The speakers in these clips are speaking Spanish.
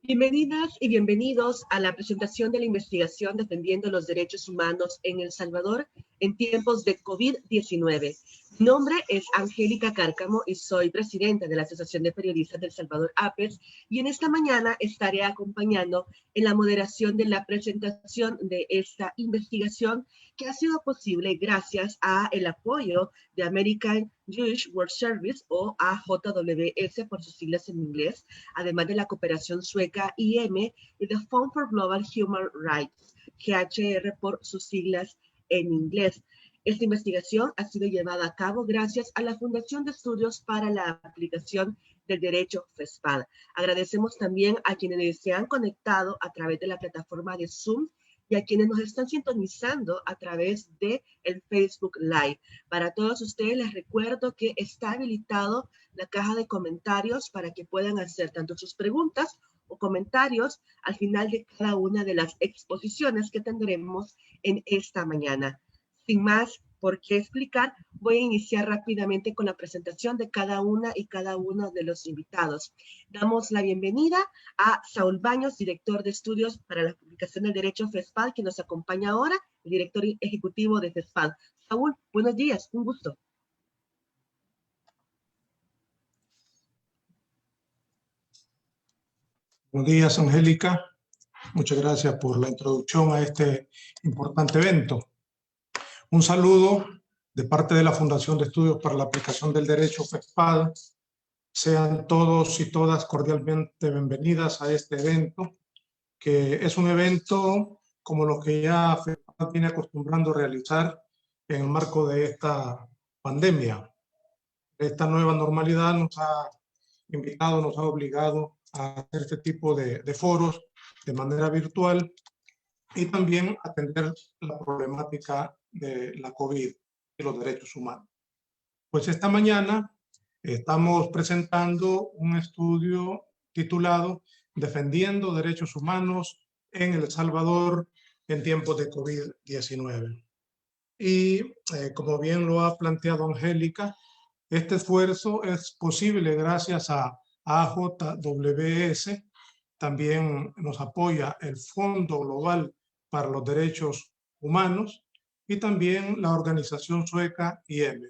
Bienvenidas y bienvenidos a la presentación de la investigación defendiendo los derechos humanos en El Salvador en tiempos de COVID-19. Mi nombre es Angélica Cárcamo y soy presidenta de la Asociación de Periodistas del Salvador, APES, y en esta mañana estaré acompañando en la moderación de la presentación de esta investigación que ha sido posible gracias a el apoyo de American Jewish World Service o AJWS por sus siglas en inglés, además de la cooperación sueca IM y the Fund for Global Human Rights, GHR por sus siglas en inglés. Esta investigación ha sido llevada a cabo gracias a la Fundación de Estudios para la Aplicación del Derecho FESPAD. Agradecemos también a quienes se han conectado a través de la plataforma de Zoom y a quienes nos están sintonizando a través de el Facebook Live. Para todos ustedes les recuerdo que está habilitado la caja de comentarios para que puedan hacer tanto sus preguntas o comentarios al final de cada una de las exposiciones que tendremos en esta mañana. Sin más por qué explicar, voy a iniciar rápidamente con la presentación de cada una y cada uno de los invitados. Damos la bienvenida a Saúl Baños, director de estudios para la publicación del derecho FESPAD, que nos acompaña ahora, el director ejecutivo de FESPAD. Saúl, buenos días, un gusto. Buenos días, Angélica. Muchas gracias por la introducción a este importante evento. Un saludo de parte de la Fundación de Estudios para la Aplicación del Derecho FESPAD. Sean todos y todas cordialmente bienvenidas a este evento, que es un evento como lo que ya FESPAD viene acostumbrando a realizar en el marco de esta pandemia. Esta nueva normalidad nos ha invitado, nos ha obligado a hacer este tipo de foros de manera virtual y también atender la problemática de la COVID y los derechos humanos. Pues esta mañana estamos presentando un estudio titulado Defendiendo Derechos Humanos en El Salvador en tiempos de COVID-19. Y como bien lo ha planteado Angélica, este esfuerzo es posible gracias a AJWS. También nos apoya el Fondo Global para los Derechos Humanos y también la organización sueca IM.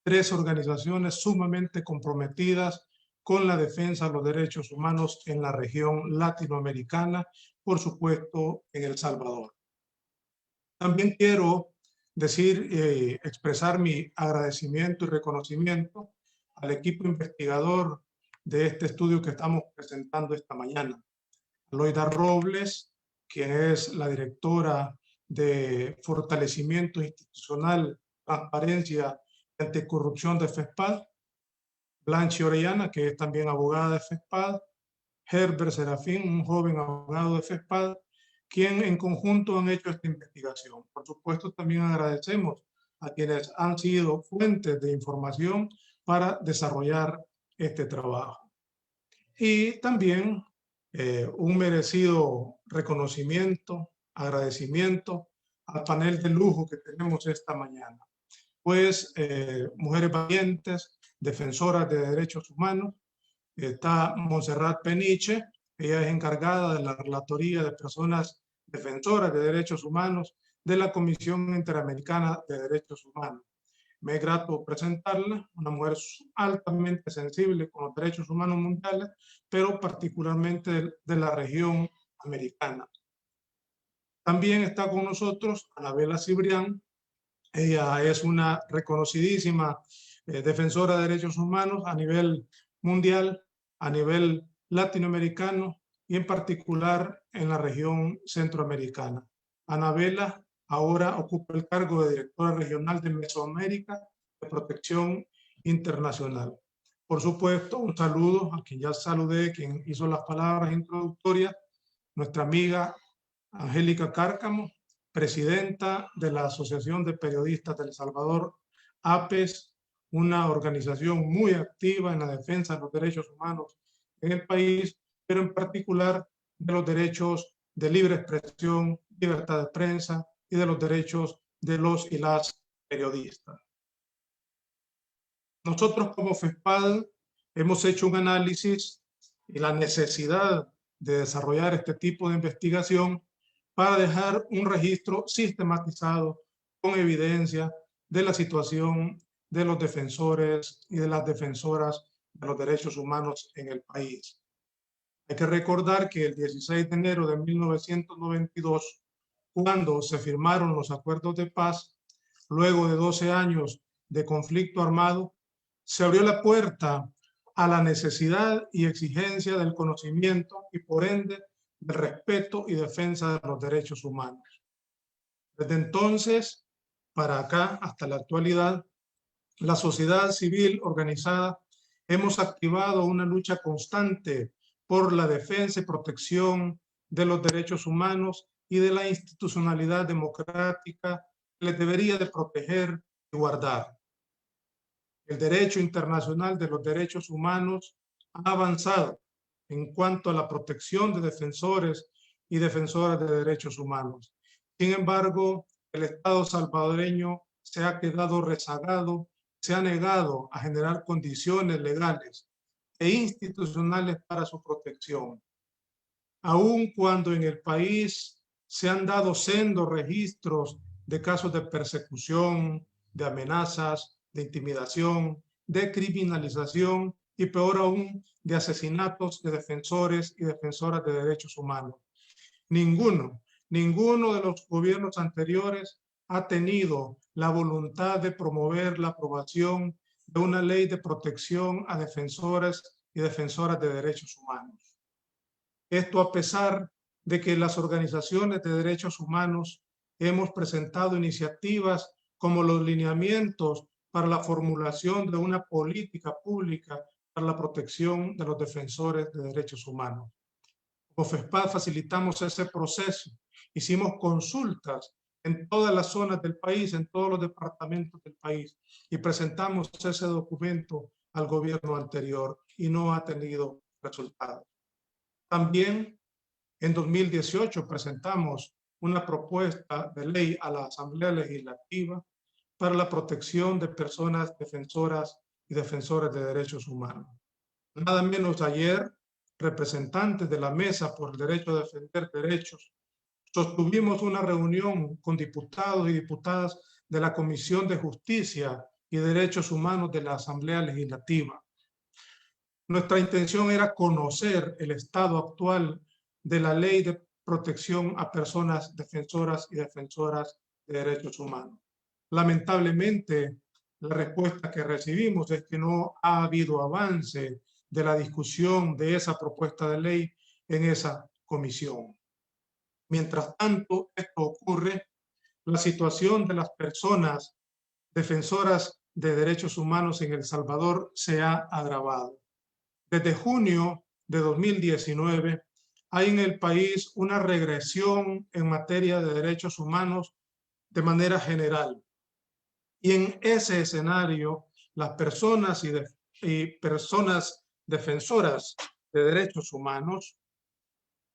Tres organizaciones sumamente comprometidas con la defensa de los derechos humanos en la región latinoamericana, por supuesto en El Salvador. También quiero expresar mi agradecimiento y reconocimiento al equipo investigador de este estudio que estamos presentando esta mañana. Loida Robles, quien es la directora de Fortalecimiento Institucional, Transparencia y Anticorrupción de FESPAD, Blanche Orellana, que es también abogada de FESPAD, Herbert Serafín, un joven abogado de FESPAD, quien en conjunto han hecho esta investigación. Por supuesto, también agradecemos a quienes han sido fuentes de información para desarrollar este trabajo. Y también un merecido reconocimiento, agradecimiento al panel de lujo que tenemos esta mañana. Pues mujeres valientes, defensoras de derechos humanos. Está Montserrat Peniche, ella es encargada de la Relatoría de Personas Defensoras de Derechos Humanos de la Comisión Interamericana de Derechos Humanos. Me es grato presentarla, una mujer altamente sensible con los derechos humanos mundiales, pero particularmente de la región americana. También está con nosotros Anabela Cibrián. Ella es una reconocidísima defensora de derechos humanos a nivel mundial, a nivel latinoamericano y en particular en la región centroamericana. Anabela ahora ocupa el cargo de directora regional de Mesoamérica de Protección Internacional. Por supuesto, un saludo a quien ya saludé, quien hizo las palabras introductorias, nuestra amiga Angélica Cárcamo, presidenta de la Asociación de Periodistas de El Salvador, APES, una organización muy activa en la defensa de los derechos humanos en el país, pero en particular de los derechos de libre expresión, libertad de prensa y de los derechos de los y las periodistas. Nosotros como FESPAD hemos hecho un análisis y la necesidad de desarrollar este tipo de investigación para dejar un registro sistematizado con evidencia de la situación de los defensores y de las defensoras de los derechos humanos en el país. Hay que recordar que el 16 de enero de 1992, cuando se firmaron los acuerdos de paz, luego de 12 años de conflicto armado, se abrió la puerta a la necesidad y exigencia del conocimiento y, por ende, del respeto y defensa de los derechos humanos. Desde entonces, para acá, hasta la actualidad, la sociedad civil organizada hemos activado una lucha constante por la defensa y protección de los derechos humanos y de la institucionalidad democrática que les debería de proteger y guardar. El derecho internacional de los derechos humanos ha avanzado en cuanto a la protección de defensores y defensoras de derechos humanos. Sin embargo, el Estado salvadoreño se ha quedado rezagado, se ha negado a generar condiciones legales e institucionales para su protección. Aun cuando en el país se han dado sendos registros de casos de persecución, de amenazas, de intimidación, de criminalización y peor aún, de asesinatos de defensores y defensoras de derechos humanos. Ninguno de los gobiernos anteriores ha tenido la voluntad de promover la aprobación de una ley de protección a defensores y defensoras de derechos humanos. Esto a pesar de que las organizaciones de derechos humanos hemos presentado iniciativas como los lineamientos para la formulación de una política pública para la protección de los defensores de derechos humanos. Como FESPAD facilitamos ese proceso, hicimos consultas en todas las zonas del país, en todos los departamentos del país, y presentamos ese documento al gobierno anterior y no ha tenido resultados. También en 2018 presentamos una propuesta de ley a la Asamblea Legislativa para la protección de personas defensoras y defensores de derechos humanos. Nada menos ayer, representantes de la Mesa por el Derecho a Defender Derechos, sostuvimos una reunión con diputados y diputadas de la Comisión de Justicia y Derechos Humanos de la Asamblea Legislativa. Nuestra intención era conocer el estado actual de la ley de protección a personas defensoras y defensoras de derechos humanos. Lamentablemente, la respuesta que recibimos es que no ha habido avance de la discusión de esa propuesta de ley en esa comisión. Mientras tanto, esto ocurre, la situación de las personas defensoras de derechos humanos en El Salvador se ha agravado. Desde junio de 2019 hay en el país una regresión en materia de derechos humanos de manera general. Y en ese escenario, las personas y personas defensoras de derechos humanos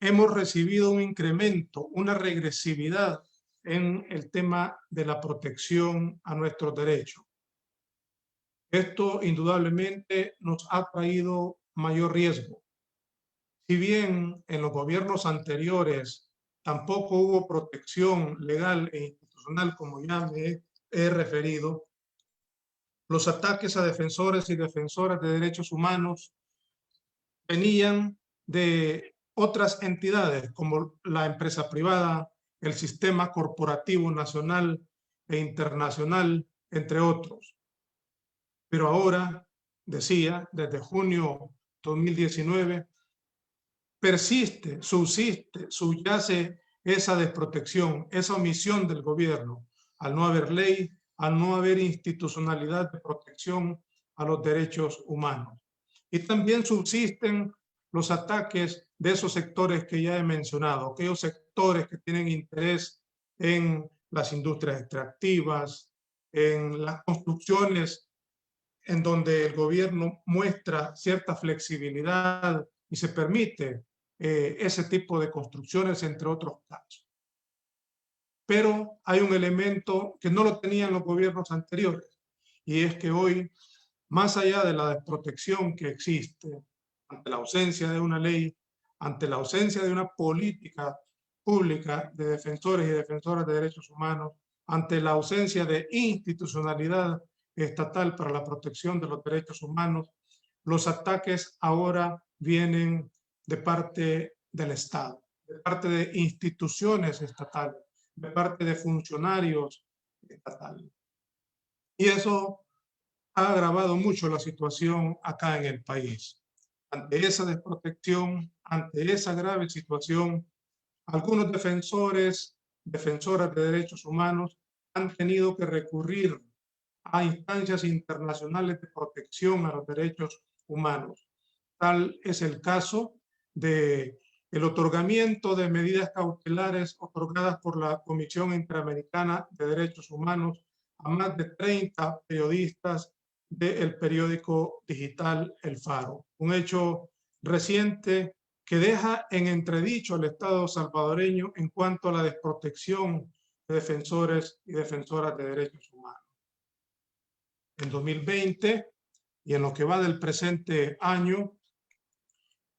hemos recibido un incremento, una regresividad en el tema de la protección a nuestros derechos. Esto indudablemente nos ha traído mayor riesgo. Si bien en los gobiernos anteriores tampoco hubo protección legal e institucional, como ya me he referido, los ataques a defensores y defensoras de derechos humanos venían de otras entidades como la empresa privada, el sistema corporativo nacional e internacional, entre otros. Pero ahora, decía, desde junio 2019, persiste, subsiste, subyace esa desprotección, esa omisión del gobierno, al no haber ley, al no haber institucionalidad de protección a los derechos humanos. Y también subsisten los ataques de esos sectores que ya he mencionado, aquellos sectores que tienen interés en las industrias extractivas, en las construcciones en donde el gobierno muestra cierta flexibilidad y se permite ese tipo de construcciones, entre otros casos. Pero hay un elemento que no lo tenían los gobiernos anteriores, y es que hoy, más allá de la desprotección que existe ante la ausencia de una ley, ante la ausencia de una política pública de defensores y defensoras de derechos humanos, ante la ausencia de institucionalidad estatal para la protección de los derechos humanos, los ataques ahora vienen de parte del Estado, de parte de instituciones estatales, de parte de funcionarios estatales. Y eso ha agravado mucho la situación acá en el país. Ante esa desprotección, ante esa grave situación, algunos defensores, defensoras de derechos humanos han tenido que recurrir a instancias internacionales de protección a los derechos humanos. Tal es el caso de el otorgamiento de medidas cautelares otorgadas por la Comisión Interamericana de Derechos Humanos a más de 30 periodistas del periódico digital El Faro. Un hecho reciente que deja en entredicho al Estado salvadoreño en cuanto a la desprotección de defensores y defensoras de derechos humanos. En 2020 y en lo que va del presente año,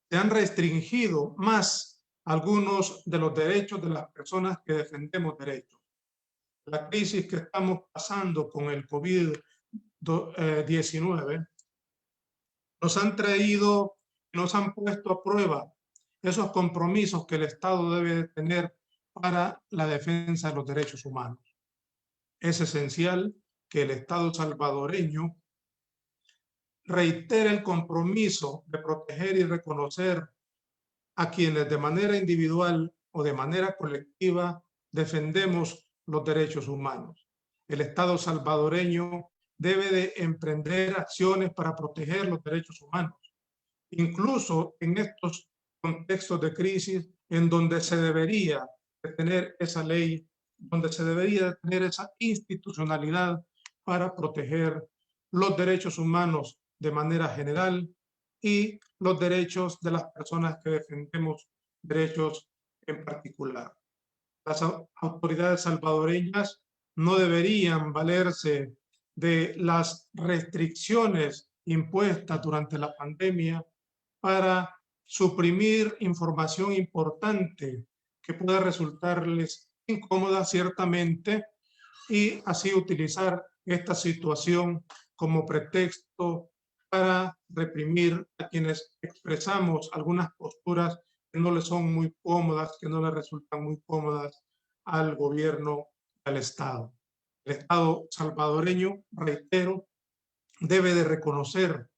se han restringido más algunos de los derechos de las personas que defendemos derechos. La crisis que estamos pasando con el COVID-19 nos han traído, nos han puesto a prueba esos compromisos que el Estado debe tener para la defensa de los derechos humanos. Es esencial que el Estado salvadoreño reitere el compromiso de proteger y reconocer a quienes de manera individual o de manera colectiva defendemos los derechos humanos. El Estado salvadoreño debe de emprender acciones para proteger los derechos humanos, incluso en estos contextos de crisis en donde se debería de tener esa ley, donde se debería de tener esa institucionalidad para proteger los derechos humanos de manera general y los derechos de las personas que defendemos derechos en particular. Las autoridades salvadoreñas no deberían valerse de las restricciones impuestas durante la pandemia para suprimir información importante que pueda resultarles incómoda ciertamente y así utilizar esta situación como pretexto para reprimir a quienes expresamos algunas posturas que no les son muy cómodas, que no les resultan muy cómodas al gobierno del Estado. El Estado salvadoreño, reitero, debe de reconocer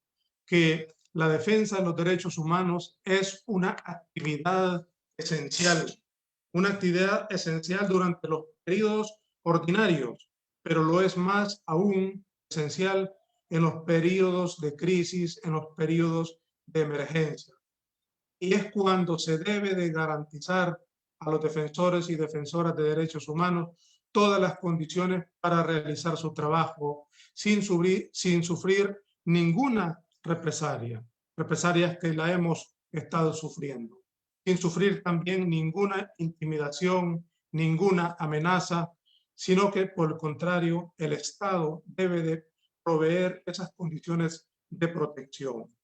que la defensa de los derechos humanos es una actividad esencial durante los periodos ordinarios, pero lo es más aún esencial en los periodos de crisis, en los periodos de emergencia. Y es cuando se debe de garantizar a los defensores y defensoras de derechos humanos todas las condiciones para realizar su trabajo sin sufrir ninguna represalias que la hemos estado sufriendo, sin sufrir también ninguna intimidación, ninguna amenaza, sino que por el contrario, el Estado debe de proveer esas condiciones de protección.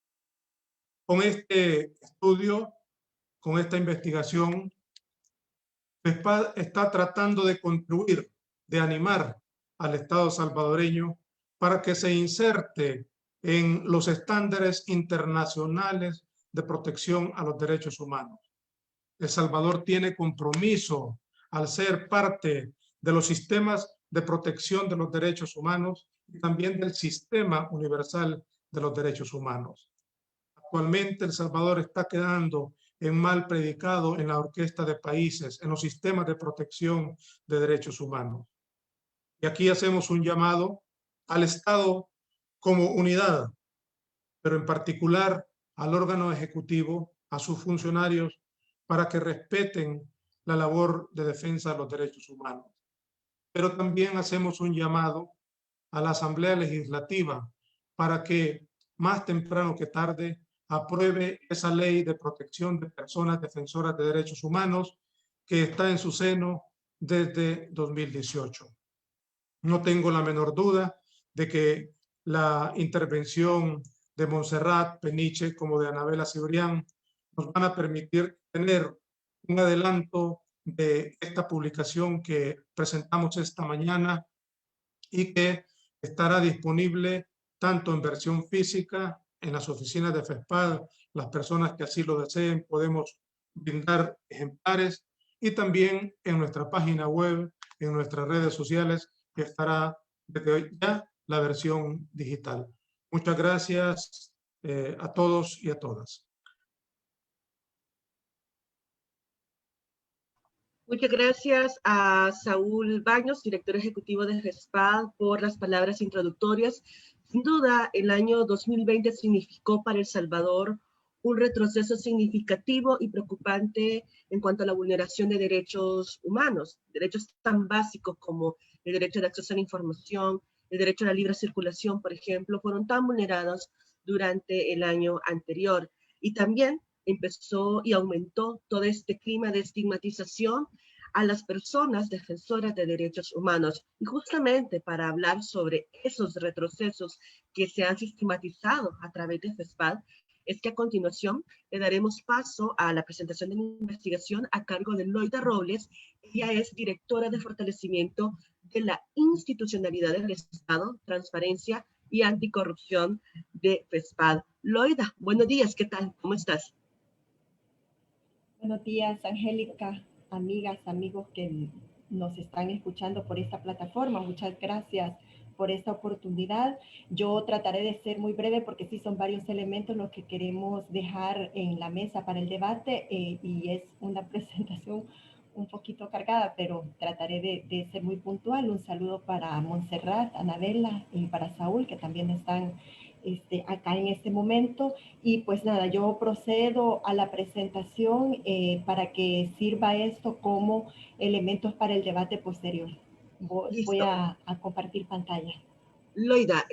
Con este estudio, con esta investigación, está tratando de contribuir, de animar al Estado salvadoreño para que se inserte en los estándares internacionales de protección a los derechos humanos. El Salvador tiene compromiso al ser parte de los sistemas de protección de los derechos humanos y también del sistema universal de los derechos humanos. Actualmente El Salvador está quedando en mal predicado en la orquesta de países, en los sistemas de protección de derechos humanos. Y aquí hacemos un llamado al Estado como unidad, pero en particular al órgano ejecutivo, a sus funcionarios, para que respeten la labor de defensa de los derechos humanos. Pero también hacemos un llamado a la Asamblea Legislativa para que más temprano que tarde apruebe esa ley de protección de personas defensoras de derechos humanos que está en su seno desde 2018. No tengo la menor duda de que la intervención de Montserrat Peniche como de Anabela Cibrián nos van a permitir tener un adelanto de esta publicación que presentamos esta mañana y que estará disponible tanto en versión física en las oficinas de FESPAD. Las personas que así lo deseen podemos brindar ejemplares, y también en nuestra página web, en nuestras redes sociales, que estará desde hoy ya la versión digital. Muchas gracias a todos y a todas. Muchas gracias a Saúl Baños, director ejecutivo de FESPAD, por las palabras introductorias. Sin duda, el año 2020 significó para El Salvador un retroceso significativo y preocupante en cuanto a la vulneración de derechos humanos, derechos tan básicos como el derecho de acceso a la información, el derecho a la libre circulación, por ejemplo, fueron tan vulnerados durante el año anterior. Y también empezó y aumentó todo este clima de estigmatización a las personas defensoras de derechos humanos. Y justamente para hablar sobre esos retrocesos que se han sistematizado a través de FESPAD, es que a continuación le daremos paso a la presentación de la investigación a cargo de Loida Robles. Ella es directora de fortalecimiento de la institucionalidad del Estado, transparencia y anticorrupción de FESPAD. Loida, buenos días, ¿qué tal? ¿Cómo estás? Buenos días, Angélica, amigas, amigos que nos están escuchando por esta plataforma. Muchas gracias por esta oportunidad. Yo trataré de ser muy breve porque sí son varios elementos los que queremos dejar en la mesa para el debate y es una presentación un poquito cargada, pero trataré de ser muy puntual. Un saludo para Montserrat, Anabela y para Saúl, que también están acá en este momento. Y pues nada, yo procedo a la presentación para que sirva esto como elementos para el debate posterior. Voy a compartir pantalla. Loida,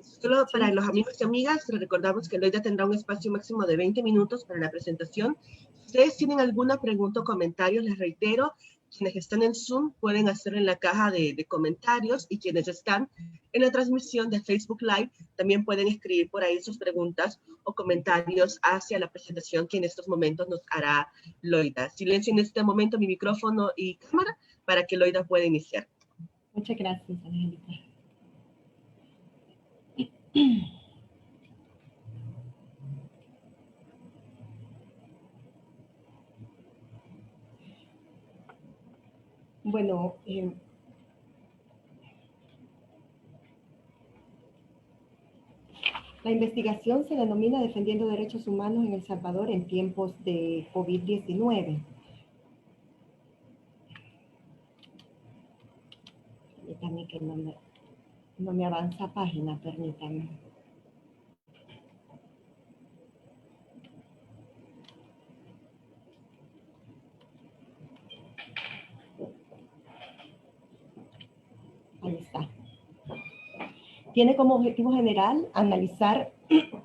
solo ¿Sí? para los amigos y amigas, les recordamos que Loida tendrá un espacio máximo de 20 minutos para la presentación. Si ustedes tienen alguna pregunta o comentario, les reitero, quienes están en Zoom pueden hacerlo en la caja de comentarios, y quienes están en la transmisión de Facebook Live también pueden escribir por ahí sus preguntas o comentarios hacia la presentación que en estos momentos nos hará Loida. Silencio en este momento mi micrófono y cámara para que Loida pueda iniciar. Muchas gracias, Angélica. Bueno, la investigación se denomina Defendiendo Derechos Humanos en El Salvador en tiempos de COVID-19. Permítanme que no me avanza página, permítanme. Ahí está. Tiene como objetivo general analizar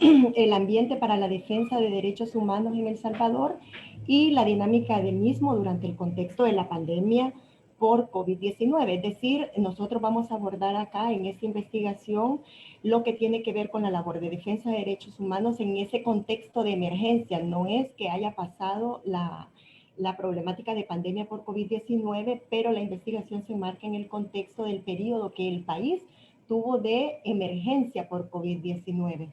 el ambiente para la defensa de derechos humanos en El Salvador y la dinámica del mismo durante el contexto de la pandemia por COVID-19. Es decir, nosotros vamos a abordar acá en esta investigación lo que tiene que ver con la labor de defensa de derechos humanos en ese contexto de emergencia. No es que haya pasado la problemática de pandemia por COVID-19, pero la investigación se enmarca en el contexto del periodo que el país tuvo de emergencia por COVID-19.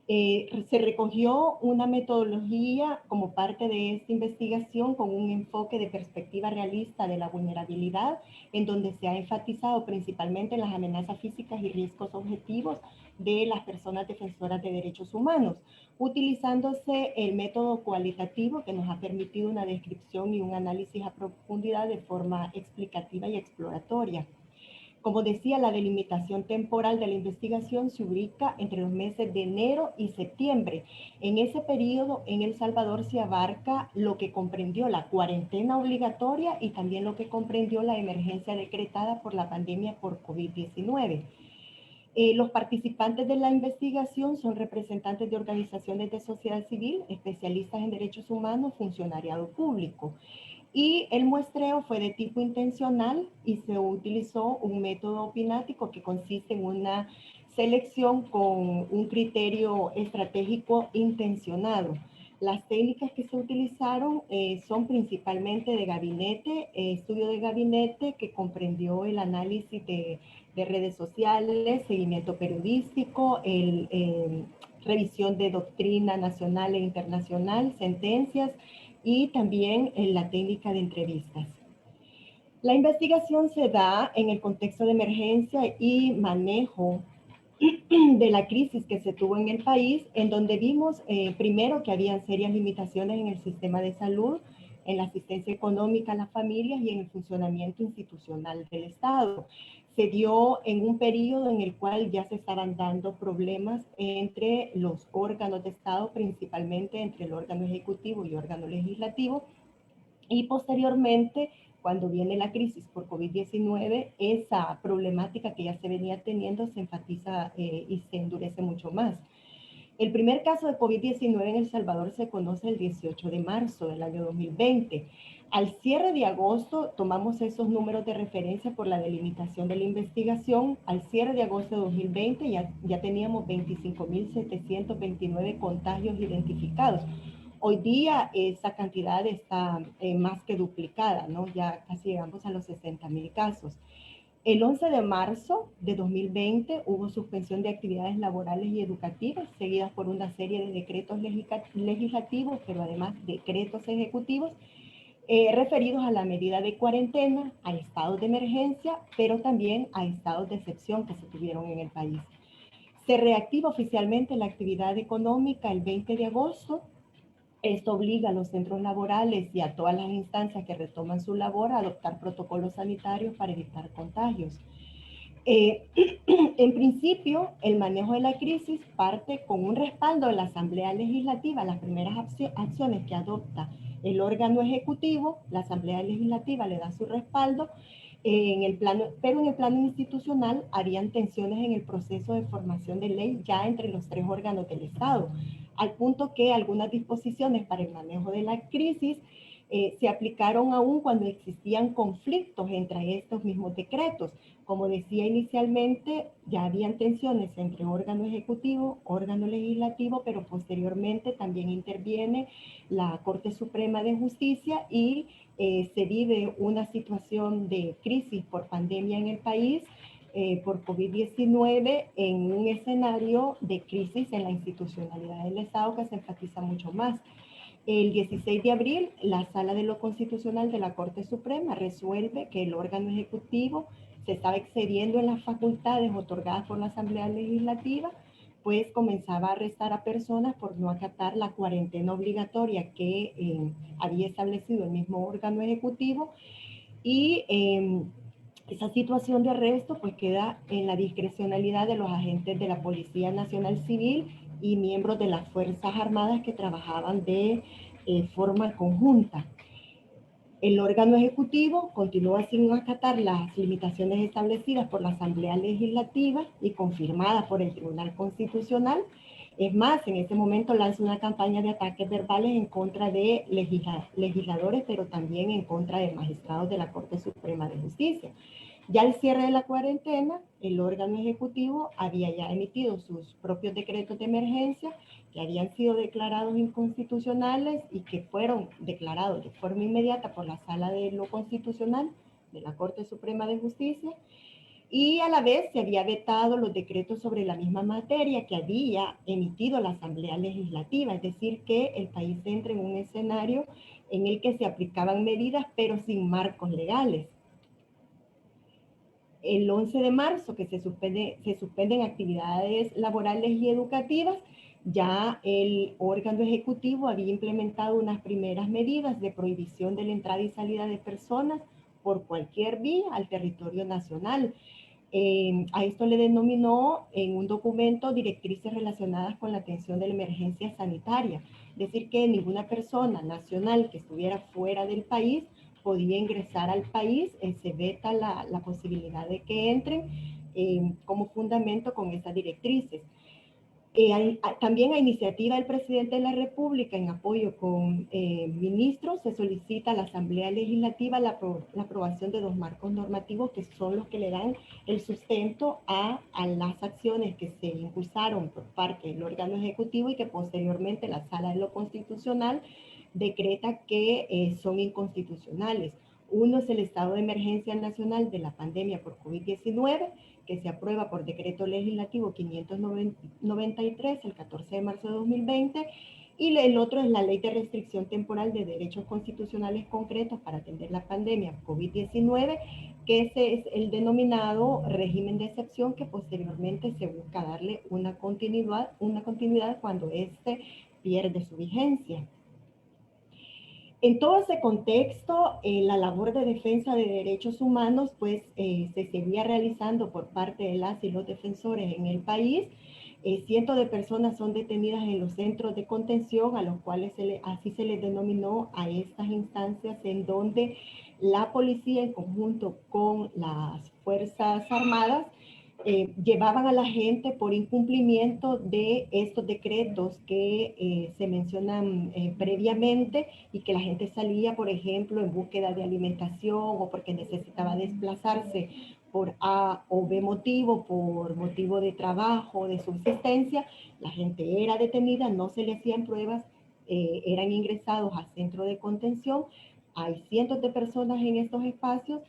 Se recogió una metodología como parte de esta investigación con un enfoque de perspectiva realista de la vulnerabilidad, en donde se ha enfatizado principalmente las amenazas físicas y riesgos objetivos de las personas defensoras de derechos humanos, utilizándose el método cualitativo que nos ha permitido una descripción y un análisis a profundidad de forma explicativa y exploratoria. Como decía, la delimitación temporal de la investigación se ubica entre los meses de enero y septiembre. En ese periodo, en El Salvador se abarca lo que comprendió la cuarentena obligatoria y también lo que comprendió la emergencia decretada por la pandemia por COVID-19. Los participantes de la investigación son representantes de organizaciones de sociedad civil, especialistas en derechos humanos, funcionariado público. Y el muestreo fue de tipo intencional y se utilizó un método opinático que consiste en una selección con un criterio estratégico intencionado. Las técnicas que se utilizaron son principalmente de gabinete, estudio de gabinete que comprendió el análisis de redes sociales, seguimiento periodístico, revisión de doctrina nacional e internacional, sentencias y también la técnica de entrevistas. La investigación se da en el contexto de emergencia y manejo de la crisis que se tuvo en el país, en donde vimos primero que habían serias limitaciones en el sistema de salud, en la asistencia económica a las familias y en el funcionamiento institucional del Estado. Se dio en un periodo en el cual ya se estaban dando problemas entre los órganos de Estado, principalmente entre el órgano ejecutivo y órgano legislativo, y posteriormente, cuando viene la crisis por COVID-19, esa problemática que ya se venía teniendo se enfatiza y se endurece mucho más. El primer caso de COVID-19 en El Salvador se conoce el 18 de marzo del año 2020. Al cierre de agosto, tomamos esos números de referencia por la delimitación de la investigación. Al cierre de agosto de 2020 ya teníamos 25.729 contagios identificados. Hoy día esa cantidad está más que duplicada, ¿no? Ya casi llegamos a los 60.000 casos. El 11 de marzo de 2020 hubo suspensión de actividades laborales y educativas, seguidas por una serie de decretos legislativos, pero además decretos ejecutivos, referidos a la medida de cuarentena, a estados de emergencia, pero también a estados de excepción que se tuvieron en el país. Se reactiva oficialmente la actividad económica el 20 de agosto. Esto obliga a los centros laborales y a todas las instancias que retoman su labor a adoptar protocolos sanitarios para evitar contagios. En principio, el manejo de la crisis parte con un respaldo de la Asamblea Legislativa. Las primeras acciones que adopta el órgano ejecutivo, la Asamblea Legislativa le da su respaldo, pero en el plano institucional habían tensiones en el proceso de formación de ley ya entre los tres órganos del Estado, al punto que algunas disposiciones para el manejo de la crisis se aplicaron aún cuando existían conflictos entre estos mismos decretos. Como decía inicialmente, ya habían tensiones entre órgano ejecutivo, órgano legislativo, pero posteriormente también interviene la Corte Suprema de Justicia y se vive una situación de crisis por pandemia en el país, por COVID-19, en un escenario de crisis en la institucionalidad del Estado que se enfatiza mucho más. El 16 de abril, la Sala de lo Constitucional de la Corte Suprema resuelve que el órgano ejecutivo se estaba excediendo en las facultades otorgadas por la Asamblea Legislativa, pues comenzaba a arrestar a personas por no acatar la cuarentena obligatoria que había establecido el mismo órgano ejecutivo, y esa situación de arresto pues queda en la discrecionalidad de los agentes de la Policía Nacional Civil y miembros de las Fuerzas Armadas que trabajaban de forma conjunta. El órgano ejecutivo continúa sin acatar las limitaciones establecidas por la Asamblea Legislativa y confirmadas por el Tribunal Constitucional. Es más, en ese momento lanza una campaña de ataques verbales en contra de legisladores, pero también en contra de magistrados de la Corte Suprema de Justicia. Ya al cierre de la cuarentena, el órgano ejecutivo había ya emitido sus propios decretos de emergencia que habían sido declarados inconstitucionales y que fueron declarados de forma inmediata por la Sala de lo Constitucional de la Corte Suprema de Justicia, y a la vez se había vetado los decretos sobre la misma materia que había emitido la Asamblea Legislativa, es decir, que el país entra en un escenario en el que se aplicaban medidas pero sin marcos legales. El 11 de marzo, que se suspenden actividades laborales y educativas, ya el órgano ejecutivo había implementado unas primeras medidas de prohibición de la entrada y salida de personas por cualquier vía al territorio nacional. A esto le denominó en un documento directrices relacionadas con la atención de la emergencia sanitaria, es decir, que ninguna persona nacional que estuviera fuera del país podía ingresar al país. Se veta la posibilidad de que entren como fundamento con estas directrices. También a iniciativa del presidente de la República, en apoyo con ministros, se solicita a la Asamblea Legislativa la aprobación de 2 marcos normativos que son los que le dan el sustento a las acciones que se impulsaron por parte del órgano ejecutivo y que posteriormente la Sala de lo Constitucional decreta que son inconstitucionales. Uno es el estado de emergencia nacional de la pandemia por COVID-19, que se aprueba por decreto legislativo 593 el 14 de marzo de 2020, y el otro es la ley de restricción temporal de derechos constitucionales concretos para atender la pandemia COVID-19, que ese es el denominado régimen de excepción, que posteriormente se busca darle una continuidad cuando este pierde su vigencia. En todo ese contexto, la labor de defensa de derechos humanos pues se seguía realizando por parte de las y los defensores en el país. Cientos de personas son detenidas en los centros de contención, a los cuales así se les denominó a estas instancias, en donde la policía en conjunto con las Fuerzas Armadas llevaban a la gente por incumplimiento de estos decretos que se mencionan previamente, y que la gente salía, por ejemplo, en búsqueda de alimentación o porque necesitaba desplazarse por A o B motivo, por motivo de trabajo, de subsistencia. La gente era detenida, no se le hacían pruebas, eran ingresados a centro de contención. Hay cientos de personas en estos espacios.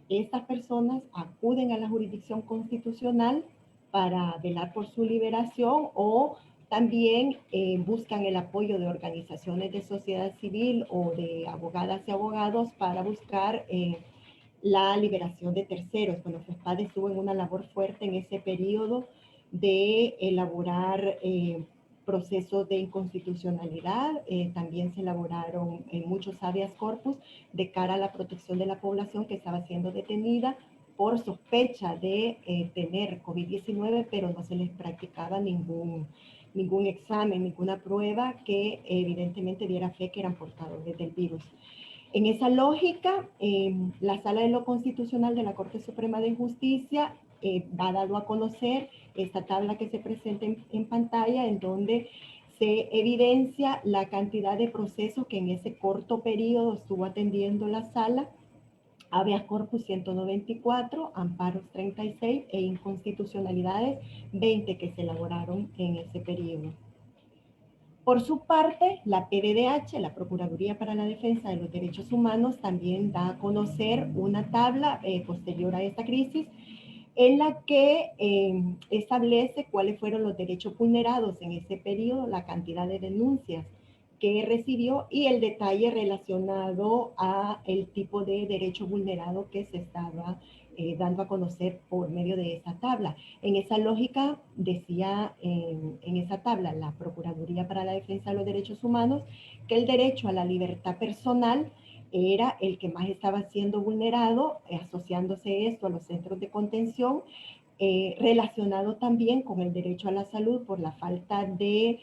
Estas personas acuden a la jurisdicción constitucional para velar por su liberación, o también buscan el apoyo de organizaciones de sociedad civil o de abogadas y abogados para buscar la liberación de terceros. Bueno, FESPADE estuvo en una labor fuerte en ese periodo de elaborar procesos de inconstitucionalidad. También se elaboraron muchos habeas corpus de cara a la protección de la población que estaba siendo detenida por sospecha de tener COVID-19, pero no se les practicaba ningún examen, ninguna prueba que evidentemente diera fe que eran portadores del virus. En esa lógica, la Sala de lo Constitucional de la Corte Suprema de Justicia ha dado a conocer esta tabla que se presenta en pantalla, en donde se evidencia la cantidad de procesos que en ese corto periodo estuvo atendiendo la sala: habeas corpus 194, amparos 36 e inconstitucionalidades 20 que se elaboraron en ese periodo. Por su parte, la PDDH, la Procuraduría para la Defensa de los Derechos Humanos, también da a conocer una tabla posterior a esta crisis, en la que establece cuáles fueron los derechos vulnerados en ese periodo, la cantidad de denuncias que recibió y el detalle relacionado a el tipo de derecho vulnerado que se estaba dando a conocer por medio de esa tabla. En esa lógica, decía en esa tabla la Procuraduría para la Defensa de los Derechos Humanos que el derecho a la libertad personal era el que más estaba siendo vulnerado, asociándose esto a los centros de contención, relacionado también con el derecho a la salud por la falta de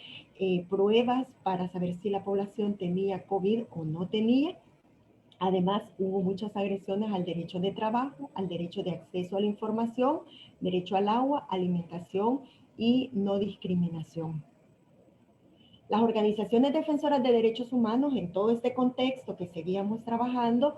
pruebas para saber si la población tenía COVID o no tenía. Además, hubo muchas agresiones al derecho de trabajo, al derecho de acceso a la información, derecho al agua, alimentación y no discriminación. Las organizaciones defensoras de derechos humanos, en todo este contexto que seguíamos trabajando,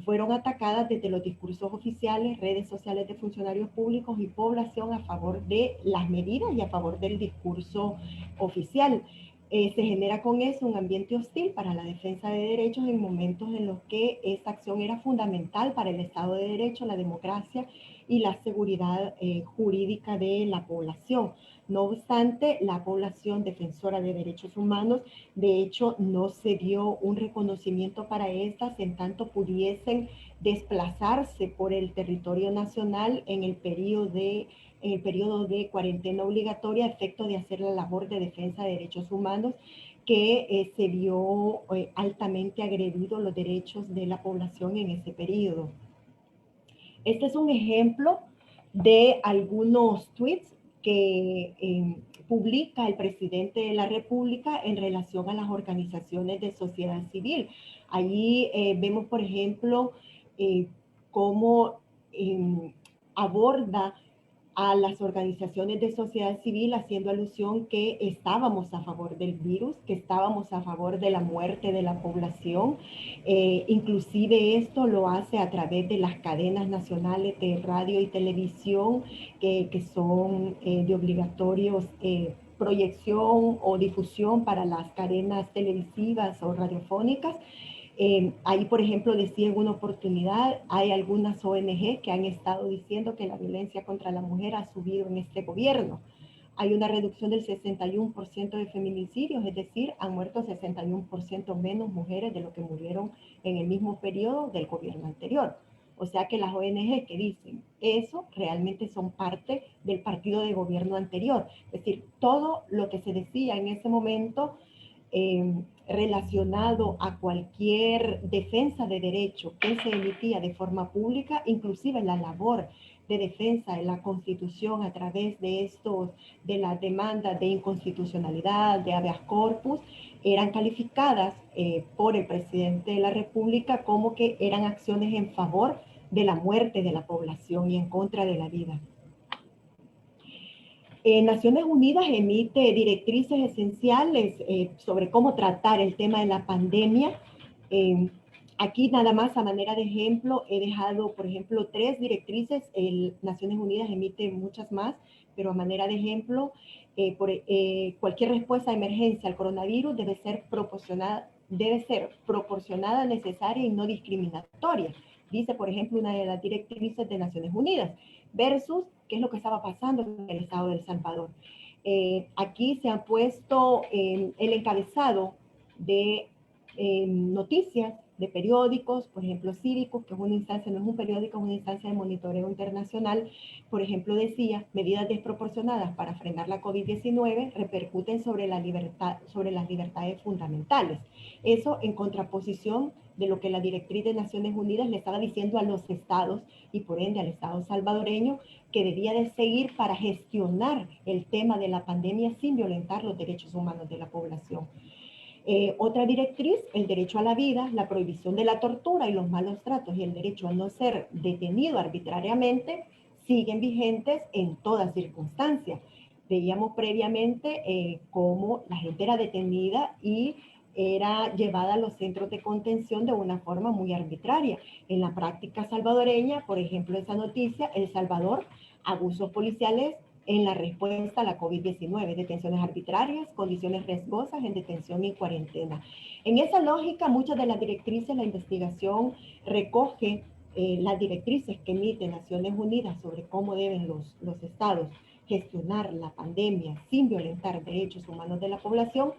fueron atacadas desde los discursos oficiales, redes sociales de funcionarios públicos y población a favor de las medidas y a favor del discurso oficial. Se genera con eso un ambiente hostil para la defensa de derechos en momentos en los que esta acción era fundamental para el Estado de Derecho, la democracia y la seguridad jurídica de la población. No obstante, la población defensora de derechos humanos, de hecho, no se dio un reconocimiento para estas en tanto pudiesen desplazarse por el territorio nacional en el periodo de cuarentena obligatoria a efecto de hacer la labor de defensa de derechos humanos, que se vio altamente agredido los derechos de la población en ese periodo. Este es un ejemplo de algunos tweets que publica el presidente de la República en relación a las organizaciones de sociedad civil. Allí vemos, por ejemplo, cómo aborda a las organizaciones de sociedad civil haciendo alusión que estábamos a favor del virus, que estábamos a favor de la muerte de la población. Inclusive esto lo hace a través de las cadenas nacionales de radio y televisión que son de obligatorios proyección o difusión para las cadenas televisivas o radiofónicas. Ahí, por ejemplo, decía en una oportunidad, hay algunas ONG que han estado diciendo que la violencia contra la mujer ha subido en este gobierno. Hay una reducción del 61% de feminicidios, es decir, han muerto 61% menos mujeres de lo que murieron en el mismo periodo del gobierno anterior. O sea que las ONG que dicen eso realmente son parte del partido de gobierno anterior. Es decir, todo lo que se decía en ese momento relacionado a cualquier defensa de derecho que se emitía de forma pública, inclusive la labor de defensa de la Constitución a través de de las demandas de inconstitucionalidad, de habeas corpus, eran calificadas por el presidente de la República como que eran acciones en favor de la muerte de la población y en contra de la vida. Naciones Unidas emite directrices esenciales sobre cómo tratar el tema de la pandemia. Aquí nada más a manera de ejemplo he dejado, por ejemplo, 3 directrices. Naciones Unidas emite muchas más, pero a manera de ejemplo, cualquier respuesta a emergencia al coronavirus debe ser proporcionada, necesaria y no discriminatoria. Dice, por ejemplo, una de las directrices de Naciones Unidas, versus qué es lo que estaba pasando en el estado de El Salvador. Aquí se ha puesto el encabezado de noticias de periódicos, por ejemplo, Cívicos, que es una instancia, no es un periódico, es una instancia de monitoreo internacional. Por ejemplo, decía, medidas desproporcionadas para frenar la COVID-19 repercuten sobre las libertades fundamentales. Eso en contraposición de lo que la directriz de Naciones Unidas le estaba diciendo a los estados y por ende al Estado salvadoreño, que debía de seguir para gestionar el tema de la pandemia sin violentar los derechos humanos de la población. Otra directriz, el derecho a la vida, la prohibición de la tortura y los malos tratos y el derecho a no ser detenido arbitrariamente, siguen vigentes en todas circunstancias. Veíamos previamente cómo la gente era detenida y era llevada a los centros de contención de una forma muy arbitraria. En la práctica salvadoreña, por ejemplo, esa noticia, El Salvador, abusos policiales en la respuesta a la COVID-19, detenciones arbitrarias, condiciones riesgosas en detención y cuarentena. En esa lógica, muchas de las directrices, la investigación recoge las directrices que emite Naciones Unidas sobre cómo deben los estados gestionar la pandemia sin violentar derechos humanos de la población,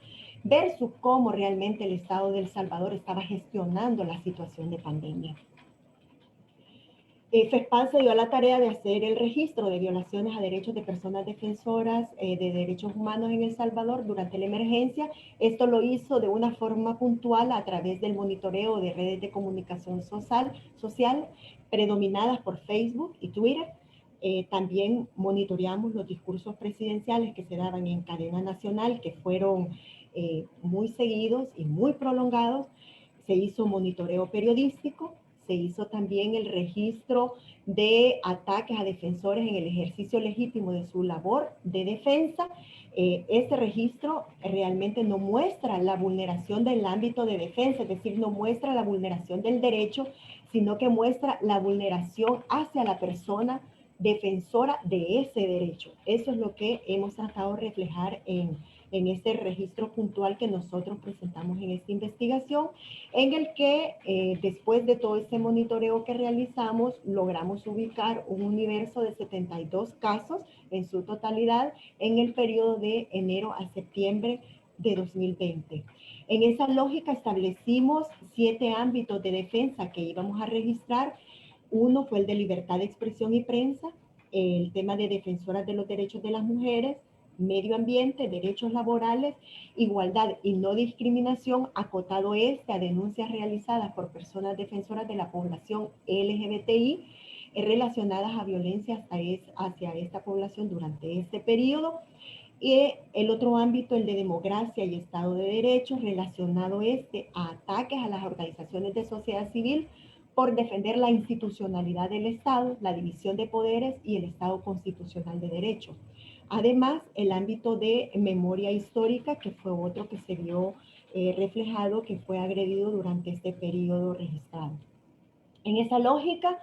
versus cómo realmente el Estado de El Salvador estaba gestionando la situación de pandemia. FESPAD se dio a la tarea de hacer el registro de violaciones a derechos de personas defensoras de derechos humanos en El Salvador durante la emergencia. Esto lo hizo de una forma puntual a través del monitoreo de redes de comunicación social predominadas por Facebook y Twitter. También monitoreamos los discursos presidenciales que se daban en cadena nacional, que fueron muy seguidos y muy prolongados. Se hizo monitoreo periodístico. Se hizo también el registro de ataques a defensores en el ejercicio legítimo de su labor de defensa. Este registro realmente no muestra la vulneración del ámbito de defensa, es decir, no muestra la vulneración del derecho, sino que muestra la vulneración hacia la persona defensora de ese derecho. Eso es lo que hemos tratado de reflejar en este registro puntual que nosotros presentamos en esta investigación, en el que después de todo este monitoreo que realizamos, logramos ubicar un universo de 72 casos en su totalidad en el periodo de enero a septiembre de 2020. En esa lógica establecimos 7 ámbitos de defensa que íbamos a registrar. Uno fue el de libertad de expresión y prensa, el tema de defensoras de los derechos de las mujeres, medio ambiente, derechos laborales, igualdad y no discriminación, acotado a denuncias realizadas por personas defensoras de la población LGBTI relacionadas a violencia hacia esta población durante este periodo. Y el otro ámbito, el de democracia y Estado de Derecho, relacionado a ataques a las organizaciones de sociedad civil por defender la institucionalidad del Estado, la división de poderes y el Estado constitucional de derecho. Además, el ámbito de memoria histórica, que fue otro que se vio reflejado, que fue agredido durante este periodo registrado. En esa lógica,